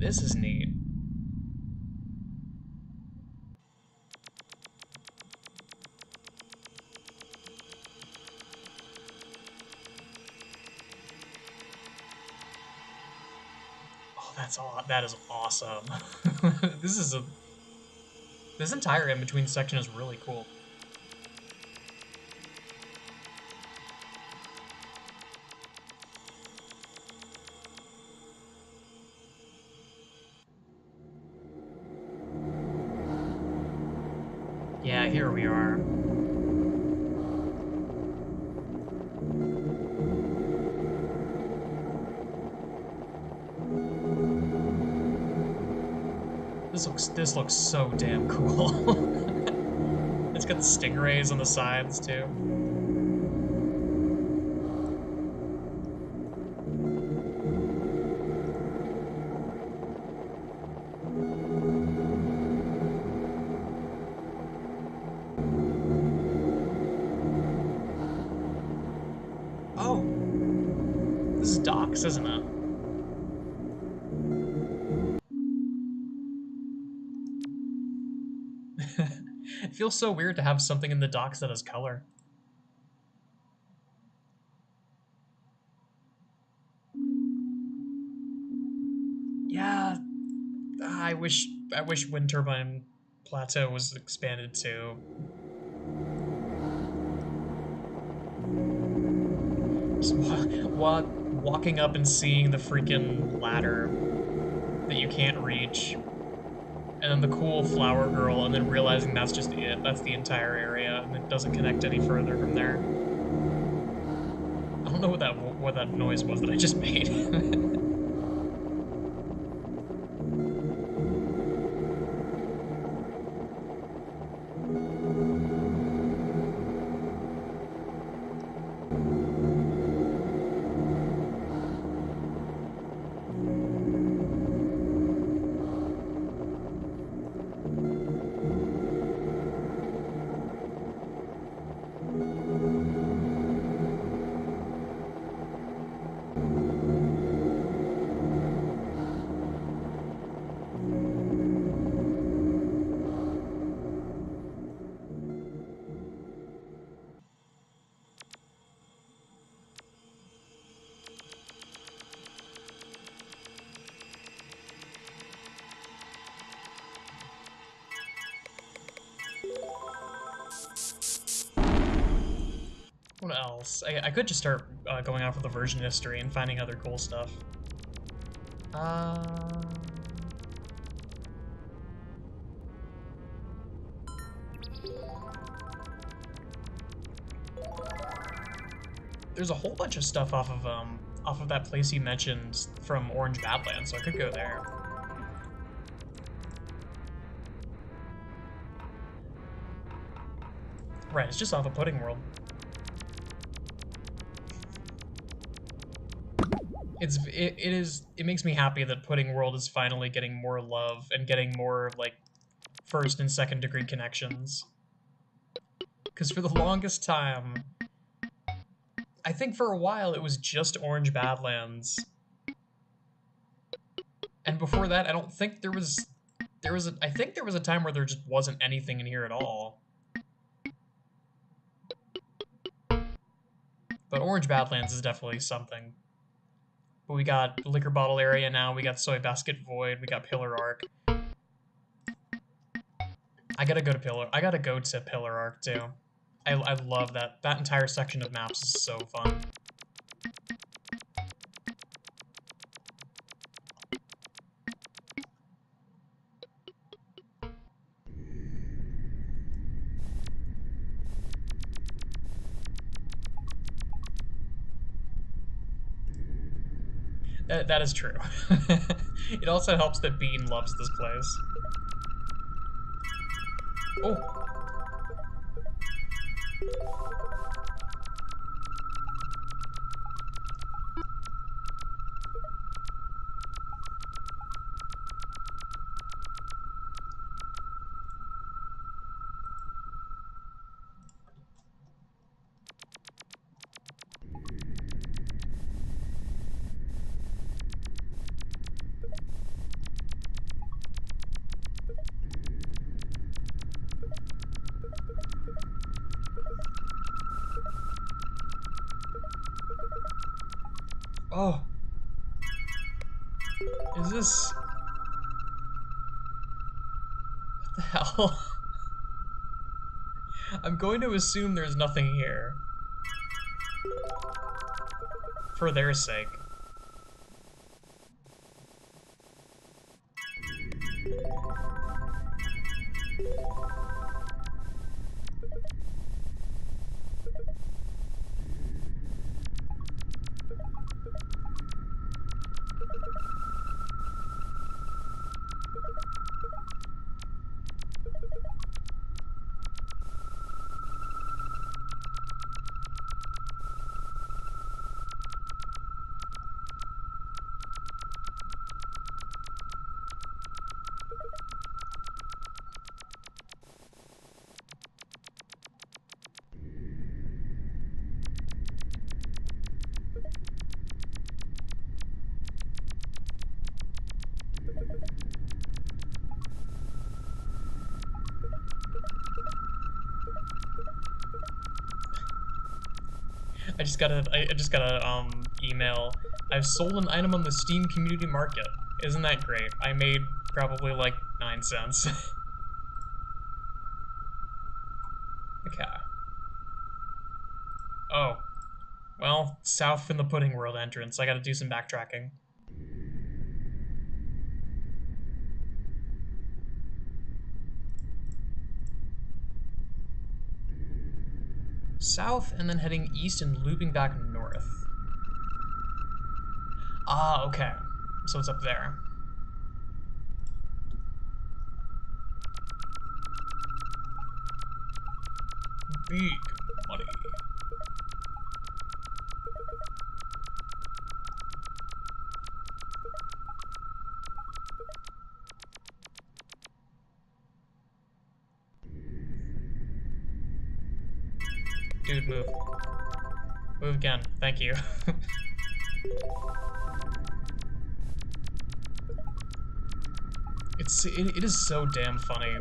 This is neat. Oh, that is awesome. This entire in-between section is really cool. Yeah, here we are. This looks so damn cool. It's got the stingrays on the sides too. Oh, this is docks, isn't it? It feels so weird to have something in the docks that has color. Yeah, I wish Wind Turbine Plateau was expanded too. Just walking up and seeing the freaking ladder that you can't reach, and then the cool flower girl, and then realizing that's just it. That's the entire area, and it doesn't connect any further from there. I don't know what that noise was that I just made. What else? I could just start going off of the version history and finding other cool stuff. Uh... There's a whole bunch of stuff off of that place you mentioned from Orange Badlands, so I could go there. Right, it's just off of Pudding World. It makes me happy that Pudding World is finally getting more love and getting more like first and second degree connections. Because for the longest time, I think for a while it was just Orange Badlands. And before that, I don't think I think there was a time where there just wasn't anything in here at all. But Orange Badlands is definitely something. But we got Liquor Bottle Area now, we got Soy Basket Void, we got Pillar Arc. I gotta go to Pillar Arc too. I love that. That entire section of maps is so fun. That is true. It also helps that Bean loves this place. Oh! Oh. Is this... What the hell? I'm going to assume there's nothing here. For their sake. I just got a email. I've sold an item on the Steam community market. Isn't that great? I made probably like 9 cents. Okay. Oh. Well, south in the Pudding World entrance. I gotta do some backtracking. South and then heading east and looping back north. Ah, okay. So it's up there. Big money. Dude, move. Move again. Thank you. It is so damn funny.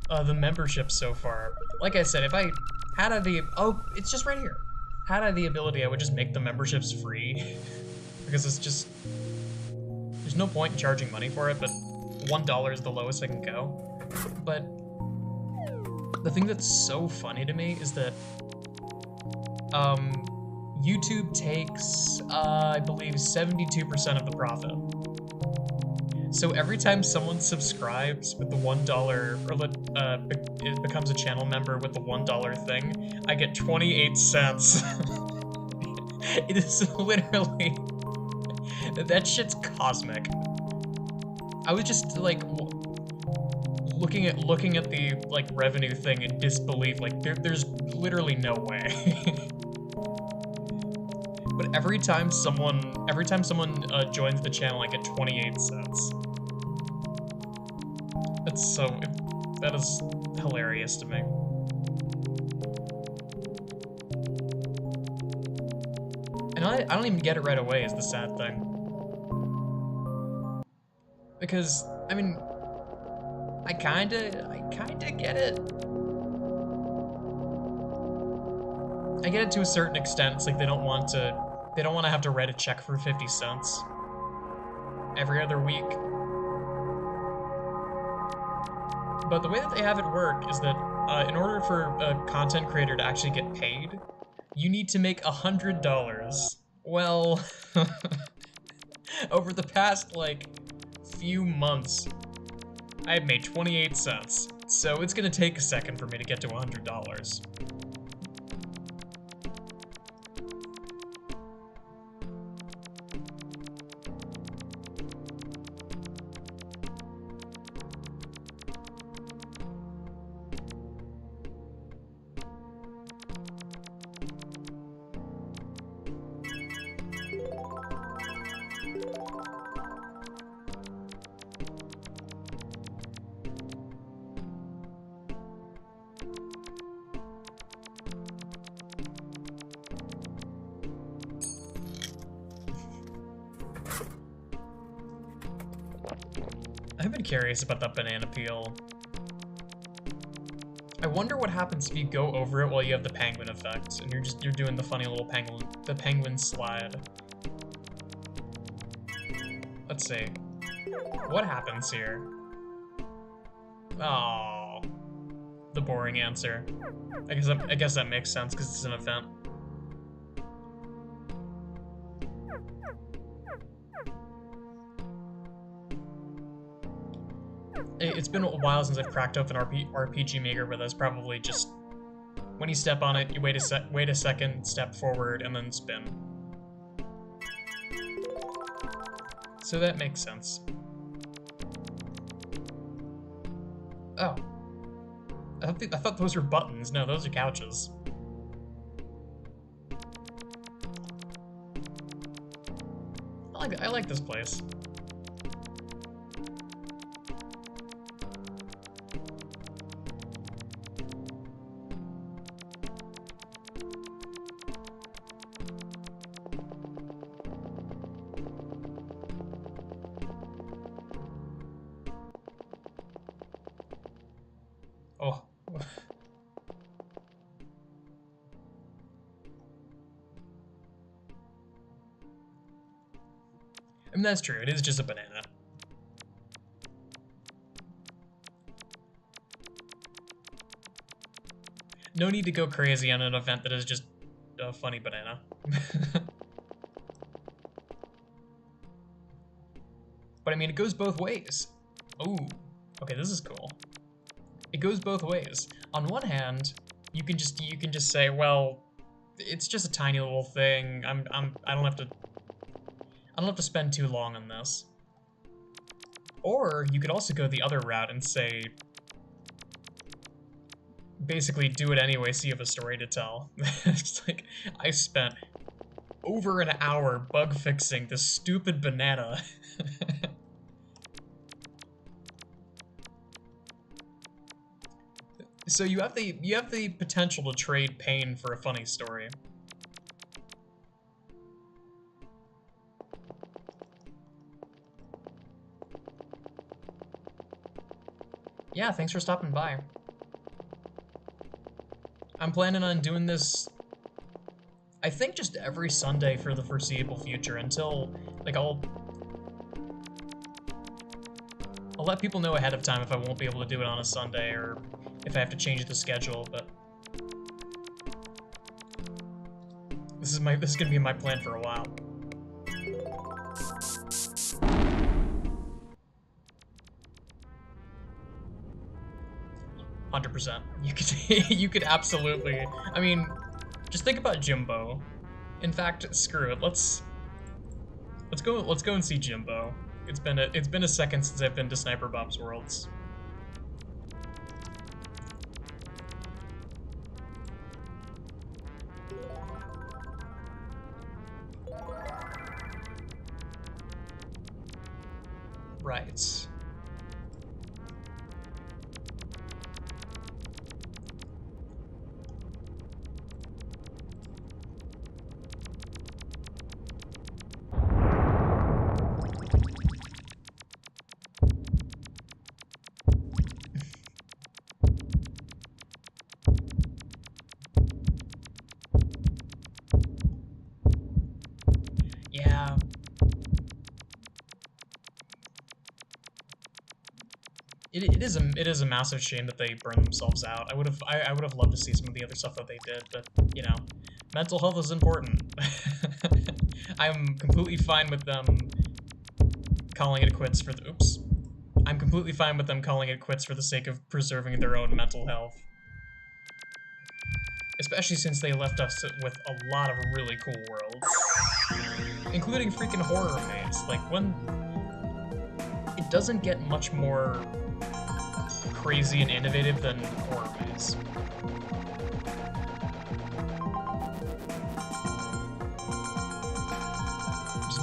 The membership so far. Like I said, if I had it's just right here. Had I the ability, I would just make the memberships free. Because it's just, there's no point in charging money for it, but $1 is the lowest I can go. But the thing that's so funny to me is that YouTube takes, I believe, 72% of the profit. So every time someone subscribes with the $1, or it becomes a channel member with the $1 thing, I get 28 cents. It is literally, that shit's cosmic. I was just like looking at the like revenue thing in disbelief. Like there's literally no way. But every time someone joins the channel, I get 28 cents. That is hilarious to me. And I don't even get it right away is the sad thing. Because, I mean, I kinda get it. I get it to a certain extent. It's like they don't want to have to write a check for 50 cents every other week. But the way that they have it work is that in order for a content creator to actually get paid, you need to make $100. Well, over the past, like, few months, I've made 28 cents. So it's gonna take a second for me to get to $100. I've been curious about that banana peel. I wonder what happens if you go over it while you have the penguin effect, and you're doing the funny little penguin slide. Let's see. What happens here? Oh, the boring answer. I guess that makes sense because it's an event. It's been a while since I've cracked open RPG Maker, but that's probably just when you step on it, you wait a second, step forward, and then spin. So that makes sense. Oh, I thought those were buttons. No, those are couches. I like this place. Oh. I mean, that's true. It is just a banana. No need to go crazy on an event that is just a funny banana. But I mean, it goes both ways. Ooh, okay, this is cool. It goes both ways. On one hand, you can just say, well, it's just a tiny little thing. I don't have to spend too long on this. Or you could also go the other route and say, basically do it anyway so you have a story to tell. It's like, I spent over an hour bug fixing this stupid banana. So you have the potential to trade pain for a funny story. Yeah, thanks for stopping by. I'm planning on doing this, I think, just every Sunday for the foreseeable future until, like, I'll let people know ahead of time if I won't be able to do it on a Sunday or if I have to change the schedule, but this is gonna be my plan for a while. %. You could absolutely. I mean, just think about Jimbo. In fact, screw it. Let's go and see Jimbo. It's been a second since I've been to Sniper Bob's Worlds. Right. Yeah. It is a massive shame that they burned themselves out. I would have loved to see some of the other stuff that they did, but you know, mental health is important. I'm completely fine with them calling it quits for the oops. I'm completely fine with them calling it quits for the sake of preserving their own mental health. Especially since they left us with a lot of really cool worlds. Including freaking horror maze. Like, when it doesn't get much more crazy and innovative than horror maze. Just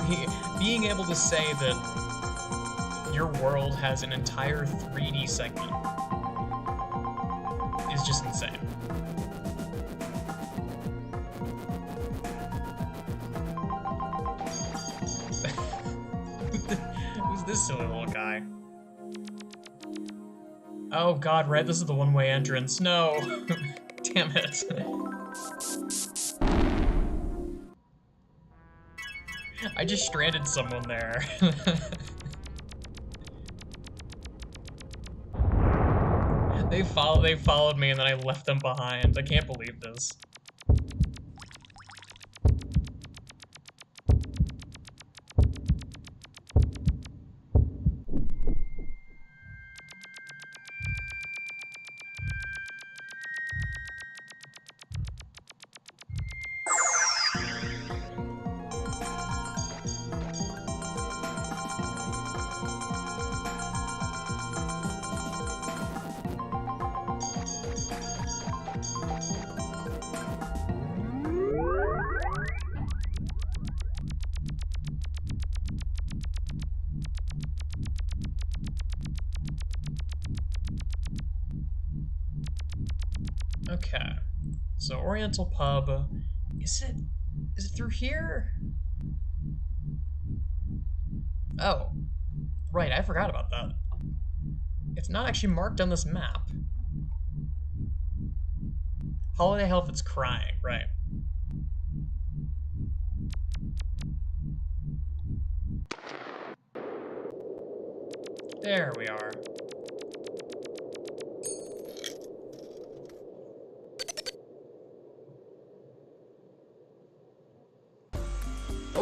being able to say that your world has an entire 3D segment is just insane. Who's this silly little guy? Oh god, right, this is the one-way entrance. No! Damn it. I just stranded someone there. They followed me and then I left them behind. I can't believe this. Okay, so Oriental Pub, is it through here? Oh, right, I forgot about that. It's not actually marked on this map. Holiday Health, it's crying, right. There we are.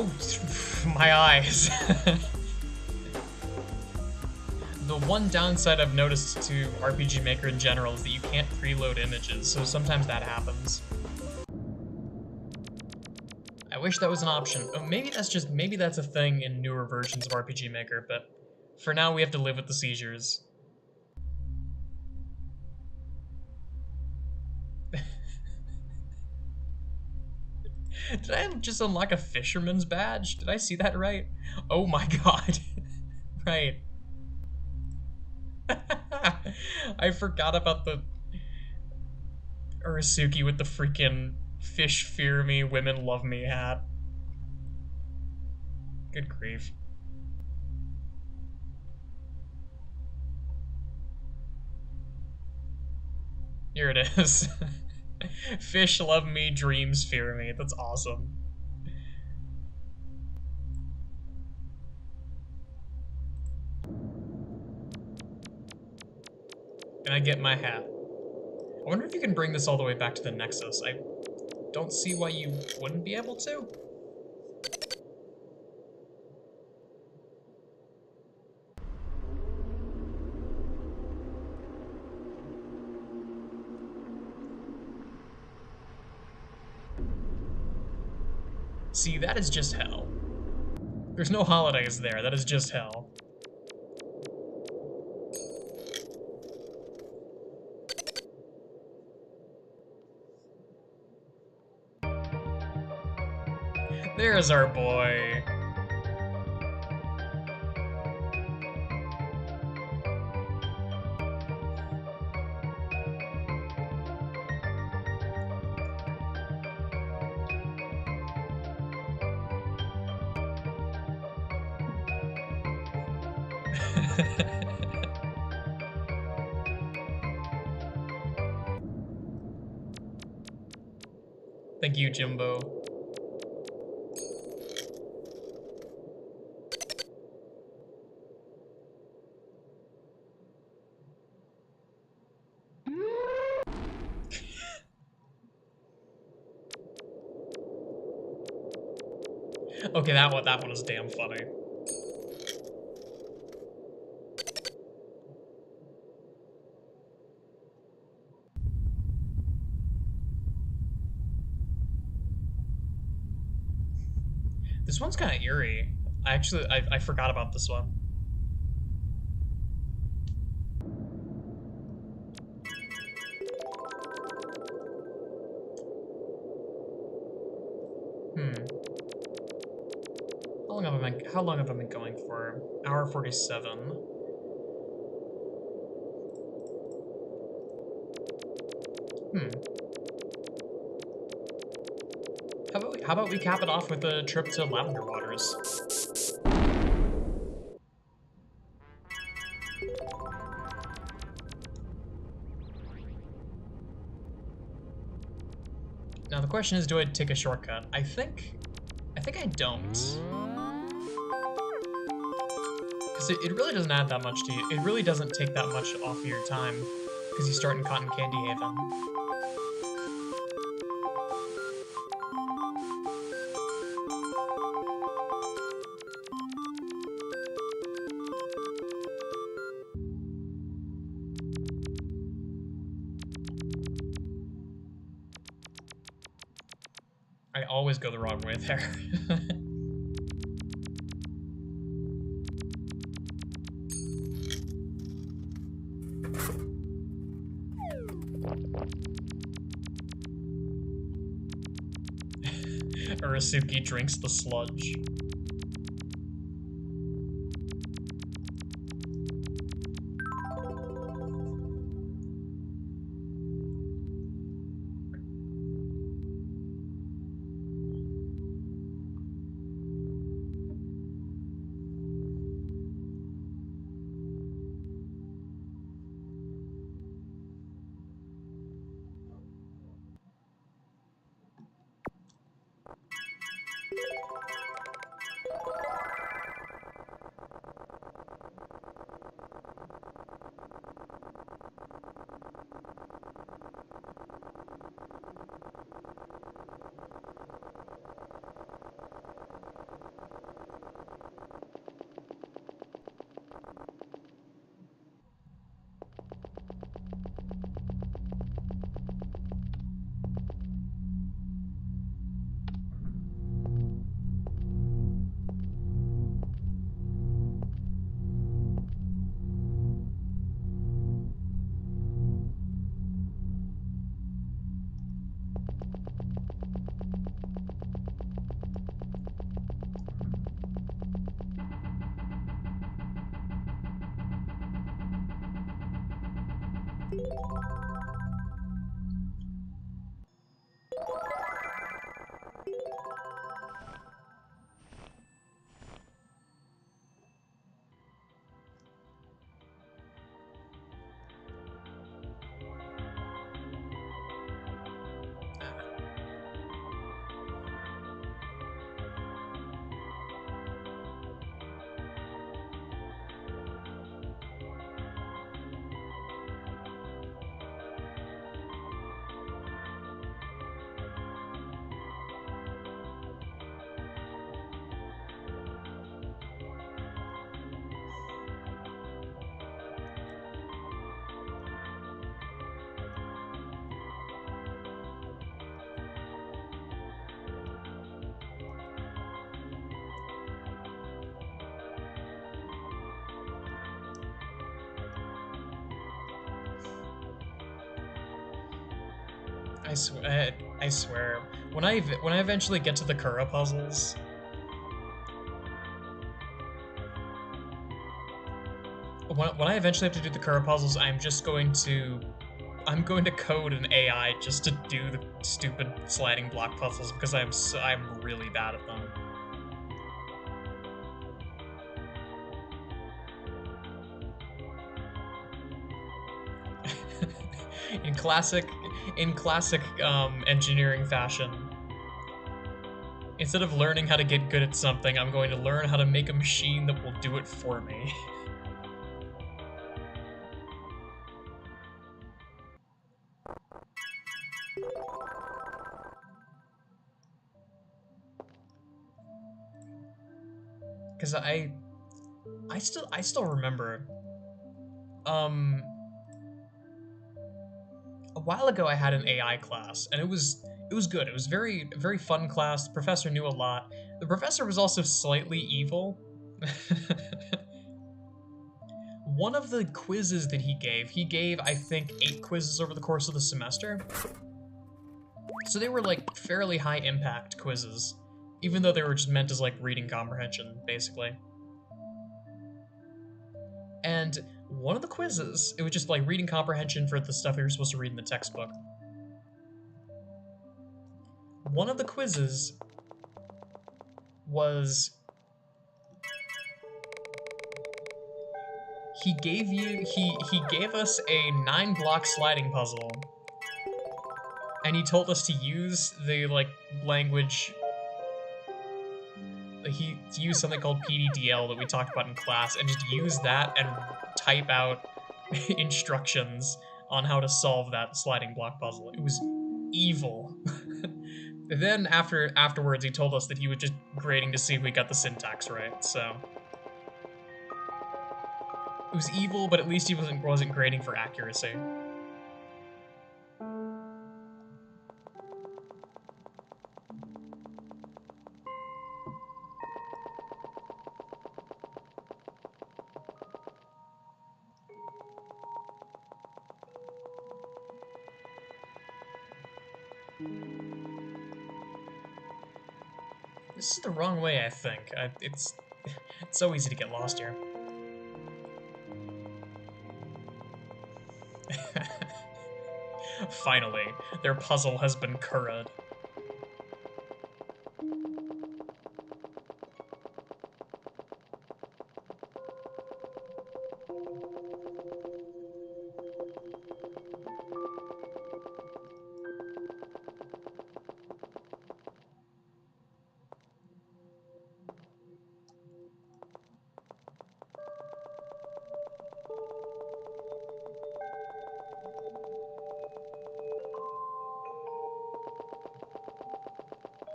Oh, my eyes. The one downside I've noticed to RPG Maker in general is that you can't preload images, so sometimes that happens. I wish that was an option. Oh, maybe that's a thing in newer versions of RPG Maker, but for now we have to live with the seizures. Did I just unlock a fisherman's badge? Did I see that right? Oh my god. Right. I forgot about the Urasuki with the freaking fish fear me, women love me hat. Good grief. Here it is. Fish love me, dreams fear me. That's awesome. Can I get my hat? I wonder if you can bring this all the way back to the Nexus. I don't see why you wouldn't be able to. See, that is just hell. There's no holidays there, that is just hell. There's our boy. Thank you, Jimbo. Okay, that one was damn funny. This one's kind of eerie. I forgot about this one. How long have I been going for? Hour 47. How about we cap it off with a trip to Lavender Waters? Now the question is, do I take a shortcut? I think I don't. Because it really doesn't add that much to you. It really doesn't take that much off of your time. Because you start in Cotton Candy Haven. I always go the wrong way there. Urasuki drinks the sludge. I swear, when I eventually get to the Kura puzzles, when I eventually have to do the Kura puzzles, I'm going to code an AI just to do the stupid sliding block puzzles because I'm really bad at them. In classic engineering fashion, instead of learning how to get good at something, I'm going to learn how to make a machine that will do it for me. Because I still remember, a while ago I had an AI class, and it was good. It was very fun class. The professor knew a lot. The professor was also slightly evil. One of the quizzes that he gave I think 8 quizzes over the course of the semester. So they were like fairly high impact quizzes, even though they were just meant as like reading comprehension, basically. And one of the quizzes, it was just like reading comprehension for the stuff you're supposed to read in the textbook. One of the quizzes was he gave us a 9-block sliding puzzle, and he told us to use the, like, language... He used something called PDDL that we talked about in class, and just use that and type out instructions on how to solve that sliding block puzzle. It was evil. Then afterwards, he told us that he was just grading to see if we got the syntax right. So it was evil, but at least he wasn't grading for accuracy. This is the wrong way, I think. It's so easy to get lost here. Finally, their puzzle has been currad.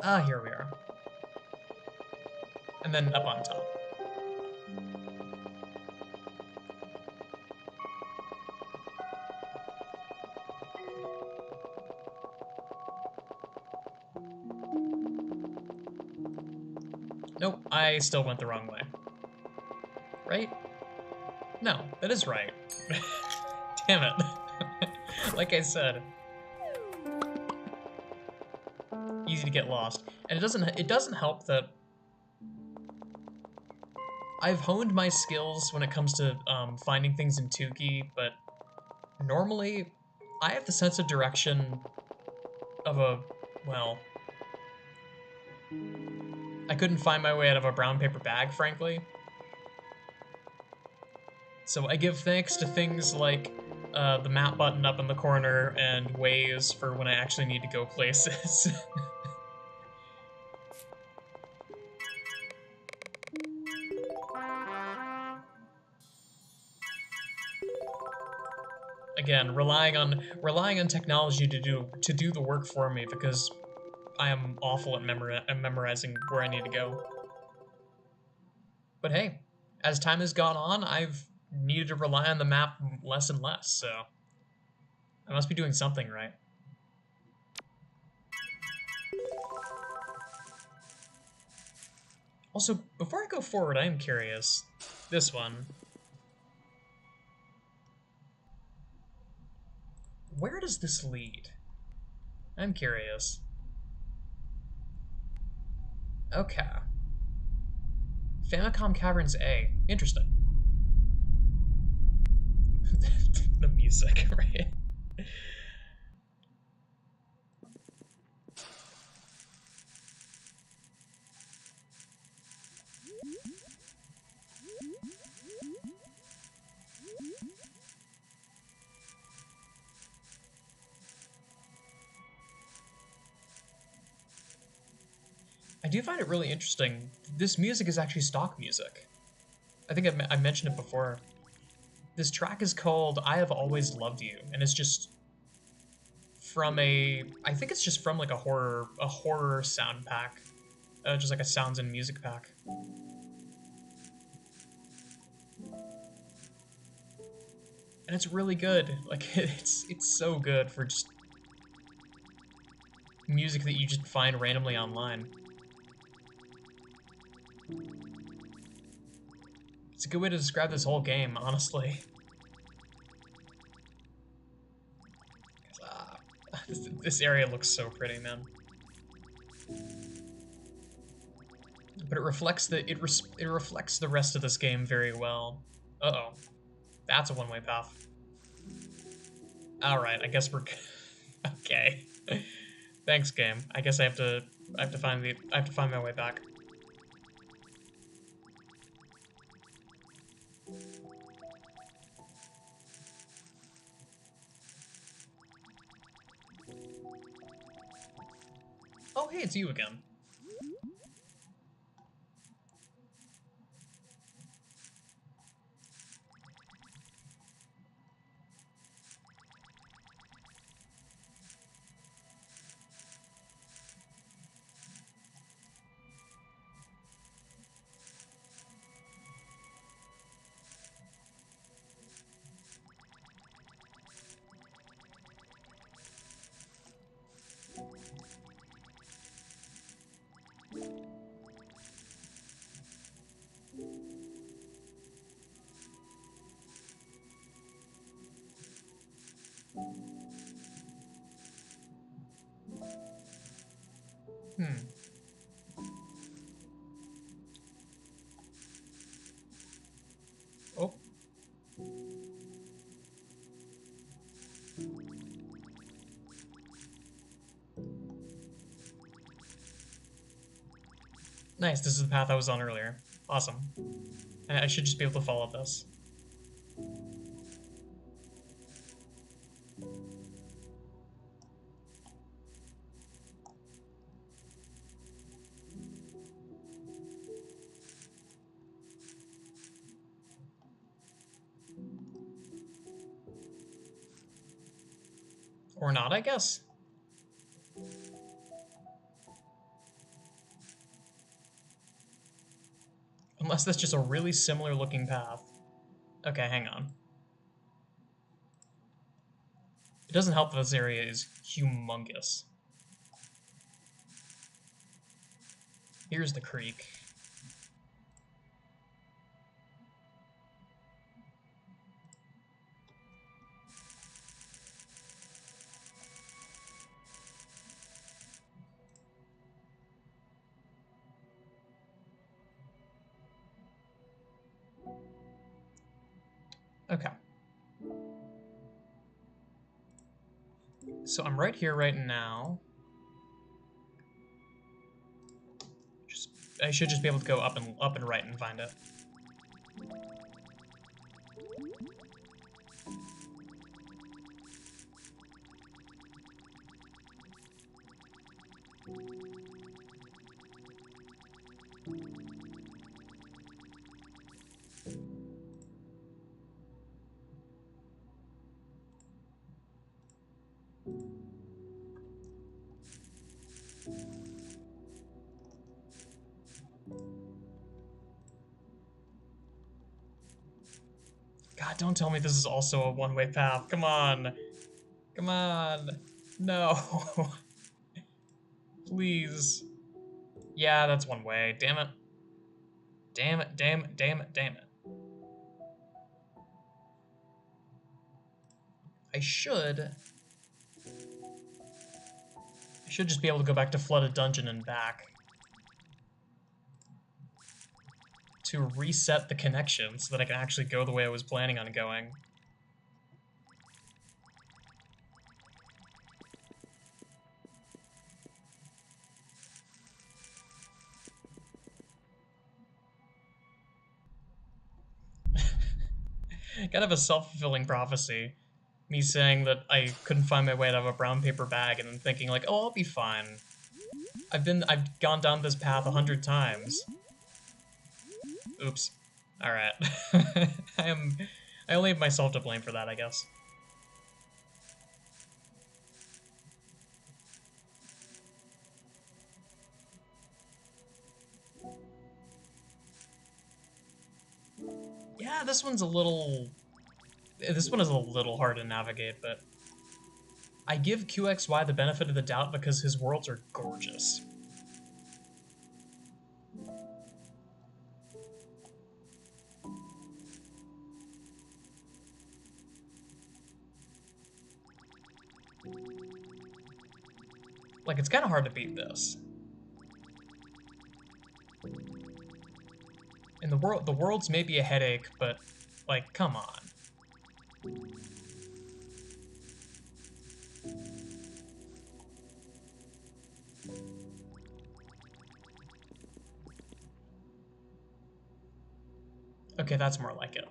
Ah, here we are. And then up on top. Nope, I still went the wrong way. Right? No, that is right. Damn it. Like I said. Easy to get lost. And it doesn't help that I've honed my skills when it comes to finding things in Tuki, but normally I have the sense of direction of a, well, I couldn't find my way out of a brown paper bag, frankly. So I give thanks to things like the map button up in the corner and Waze for when I actually need to go places. Again, relying on technology to do the work for me because I am awful at memorizing where I need to go. But hey, as time has gone on, I've needed to rely on the map less and less, so I must be doing something right. Also, before I go forward, I am curious. This one. Where does this lead? I'm curious. Okay. Famicom Caverns A. Interesting. The music, right? I do find it really interesting. This music is actually stock music. I think I mentioned it before. This track is called I Have Always Loved You, and it's just from I think it's just from like a horror sound pack. Just like a sounds and music pack. And it's really good. Like, it's so good for just music that you just find randomly online. It's a good way to describe this whole game, honestly. This area looks so pretty, man. But it reflects it reflects the rest of this game very well. Uh-oh. That's a one-way path. Alright, I guess we're okay. Thanks, game. I guess I have to find my way back. Oh, hey, it's you again. Hmm. Oh. Nice, this is the path I was on earlier. Awesome. I should just be able to follow this. Or not, I guess. Unless that's just a really similar looking path. Okay, hang on. It doesn't help that this area is humongous. Here's the creek. Okay. So I'm right here right now. I should just be able to go up and right and find it. God, don't tell me this is also a one-way path. Come on. Come on. No. Please. Yeah, that's one way. Damn it. Damn it, damn it, damn it, damn it. I should just be able to go back to Flooded Dungeon and back. To reset the connection so that I can actually go the way I was planning on going. Kind of a self-fulfilling prophecy. Me saying that I couldn't find my way out of a brown paper bag and then thinking like, oh, I'll be fine. I've gone down this path 100 times. Oops. Alright. I only have myself to blame for that, I guess. Yeah, this one is a little hard to navigate, but I give QXY the benefit of the doubt because his worlds are gorgeous. Like, it's kind of hard to beat this. And the worlds may be a headache, but, like, come on. Okay, that's more like it.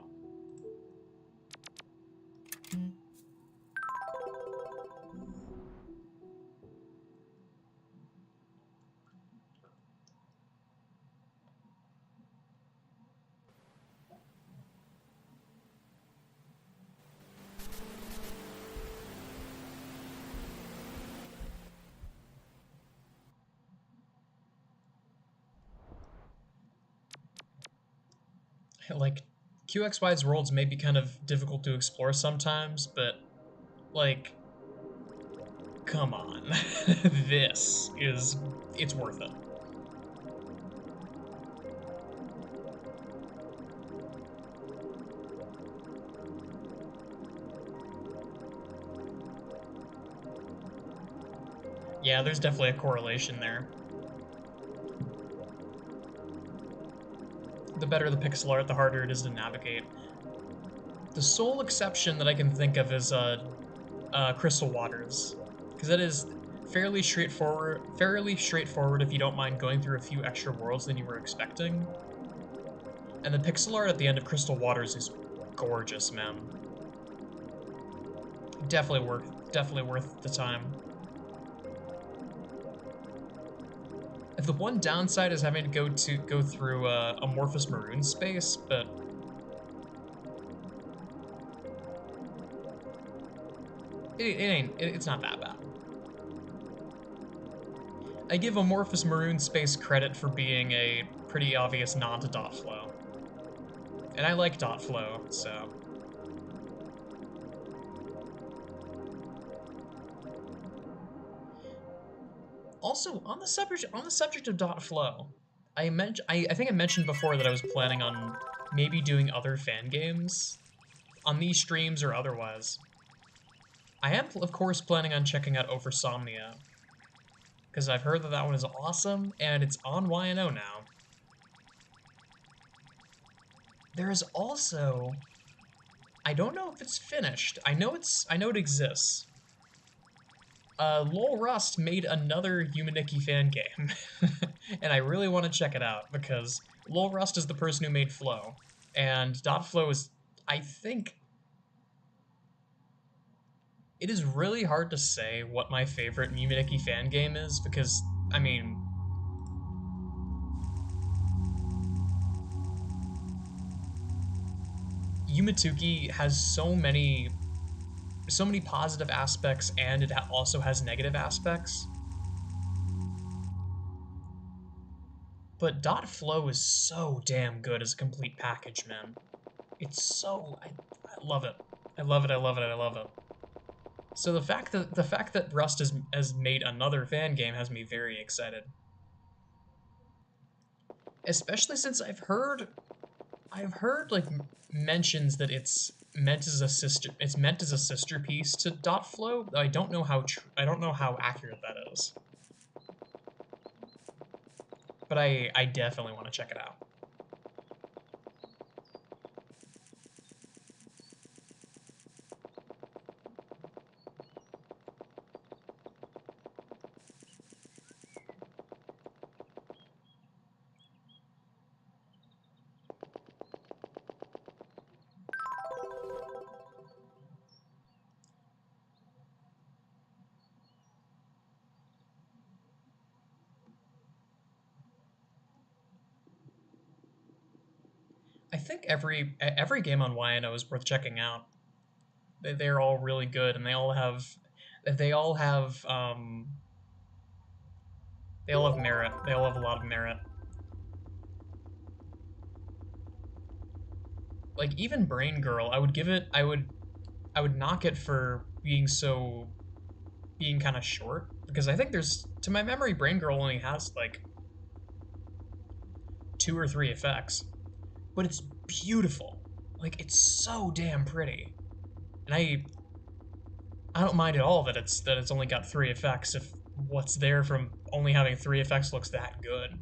like, QXY's worlds may be kind of difficult to explore sometimes, but, like, come on. It's worth it. Yeah, there's definitely a correlation there. The better the pixel art, the harder it is to navigate. The sole exception that I can think of is Crystal Waters, because that is fairly straightforward. Fairly straightforward if you don't mind going through a few extra worlds than you were expecting. And the pixel art at the end of Crystal Waters is gorgeous, man. Definitely worth the time. The one downside is having to go through amorphous maroon space, but it's not that bad. I give amorphous maroon space credit for being a pretty obvious nod to dot flow. And I like dot flow, so. Also, on the subject of dot flow, I think I mentioned before that I was planning on maybe doing other fan games on these streams or otherwise. I am, of course, planning on checking out Oversomnia, because I've heard that one is awesome, and it's on YNO now. There is also, I don't know if it's finished. I know it exists. Lol Rust made another Yumaniki fan game, and I really want to check it out because Lol Rust is the person who made Flow, and dot flow is, I think, it is really hard to say what my favorite Yumaniki fan game is because, I mean, Yumatuki has so many positive aspects, and it also has negative aspects. But dot flow is so damn good as a complete package, man. It's so I love it. I love it. I love it. I love it. So the fact that Rust has made another fan game has me very excited. Especially since I've heard like mentions that it's meant as a sister piece to dot flow. I don't know how accurate that is, but I definitely want to check it out. I think every game on YNO is worth checking out. They're all really good, and they all have merit. They all have a lot of merit. Like even Brain Girl, I would knock it for being kind of short, because I think to my memory, Brain Girl only has like 2 or 3 effects, but it's beautiful. Like it's so damn pretty, and I don't mind at all that it's only got 3 effects if what's there from only having 3 effects looks that good.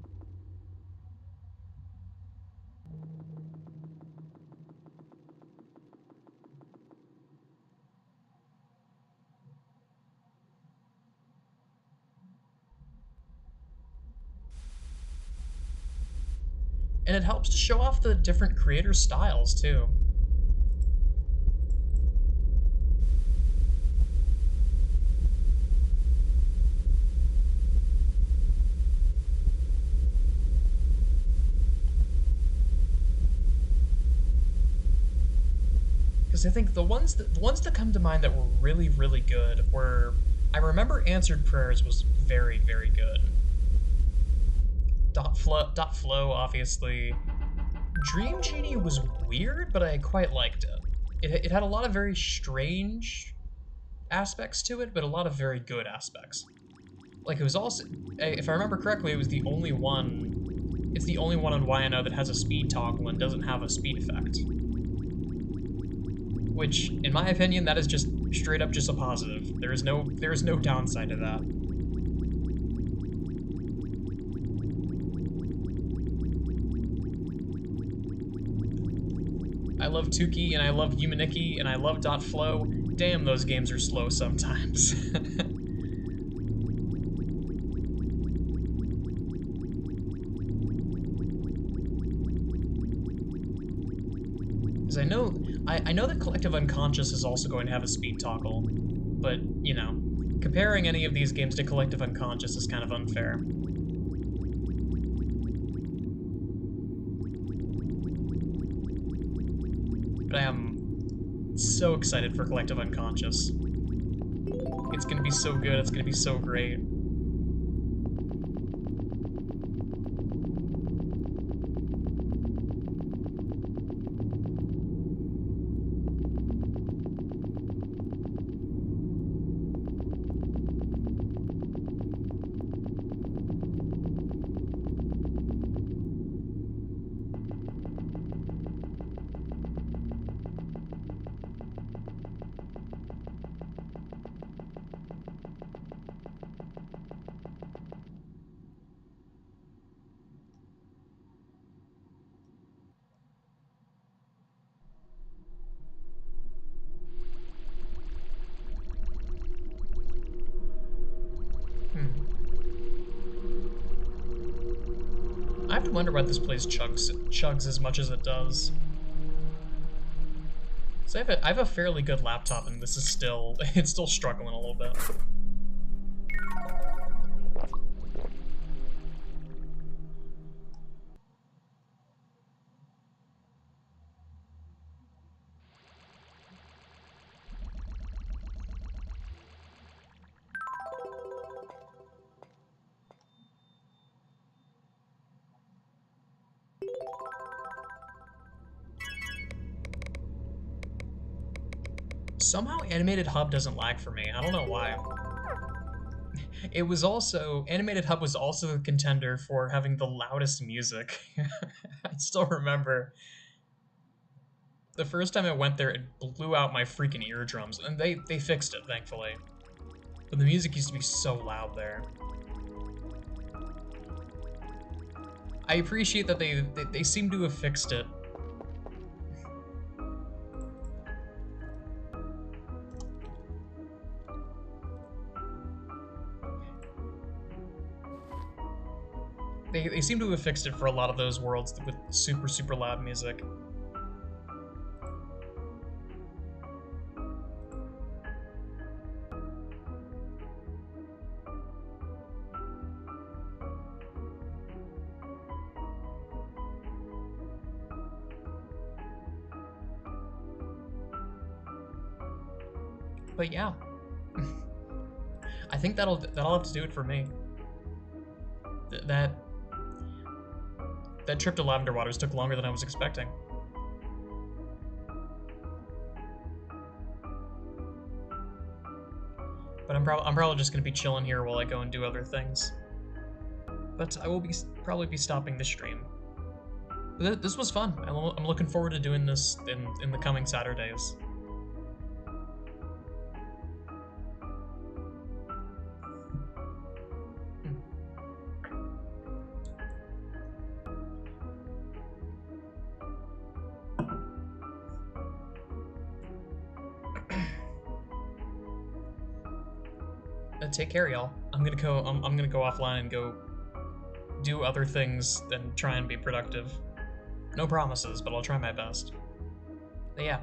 And it helps to show off the different creator styles too. Because I think the ones that come to mind that were really, really good were, I remember Answered Prayers was very, very good. Dot flow, obviously. Dream Genie was weird, but I quite liked it. It had a lot of very strange aspects to it, but a lot of very good aspects. Like, it was also, if I remember correctly, it was the only one, it's the only one on YNO that has a speed toggle and doesn't have a speed effect. Which, in my opinion, that is just straight up just a positive. There is no downside to that. I love Tuki, and I love Yumaniki, and I love .flow. Damn, those games are slow sometimes. Because I know that Collective Unconscious is also going to have a speed toggle, but, you know, comparing any of these games to Collective Unconscious is kind of unfair. But I am so excited for Collective Unconscious. It's gonna be so good, it's gonna be so great. I have to wonder why this place chugs as much as it does. So I have a fairly good laptop, and this is still it's still struggling a little bit. Somehow Animated Hub doesn't lag for me. I don't know why. It was also, Animated Hub was also the contender for having the loudest music. I still remember the first time I went there, it blew out my freaking eardrums, and they fixed it, thankfully. But the music used to be so loud there. I appreciate that they seem to have fixed it. They seem to have fixed it for a lot of those worlds with super, super loud music. But yeah. I think that'll have to do it for me. That trip to Lavender Waters took longer than I was expecting. But I'm probably just gonna be chilling here while I go and do other things. But I will probably be stopping the stream. But this was fun. I'm looking forward to doing this in the coming Saturdays. Take care, y'all. I'm gonna go offline and go do other things and try and be productive. No promises, but I'll try my best. But yeah,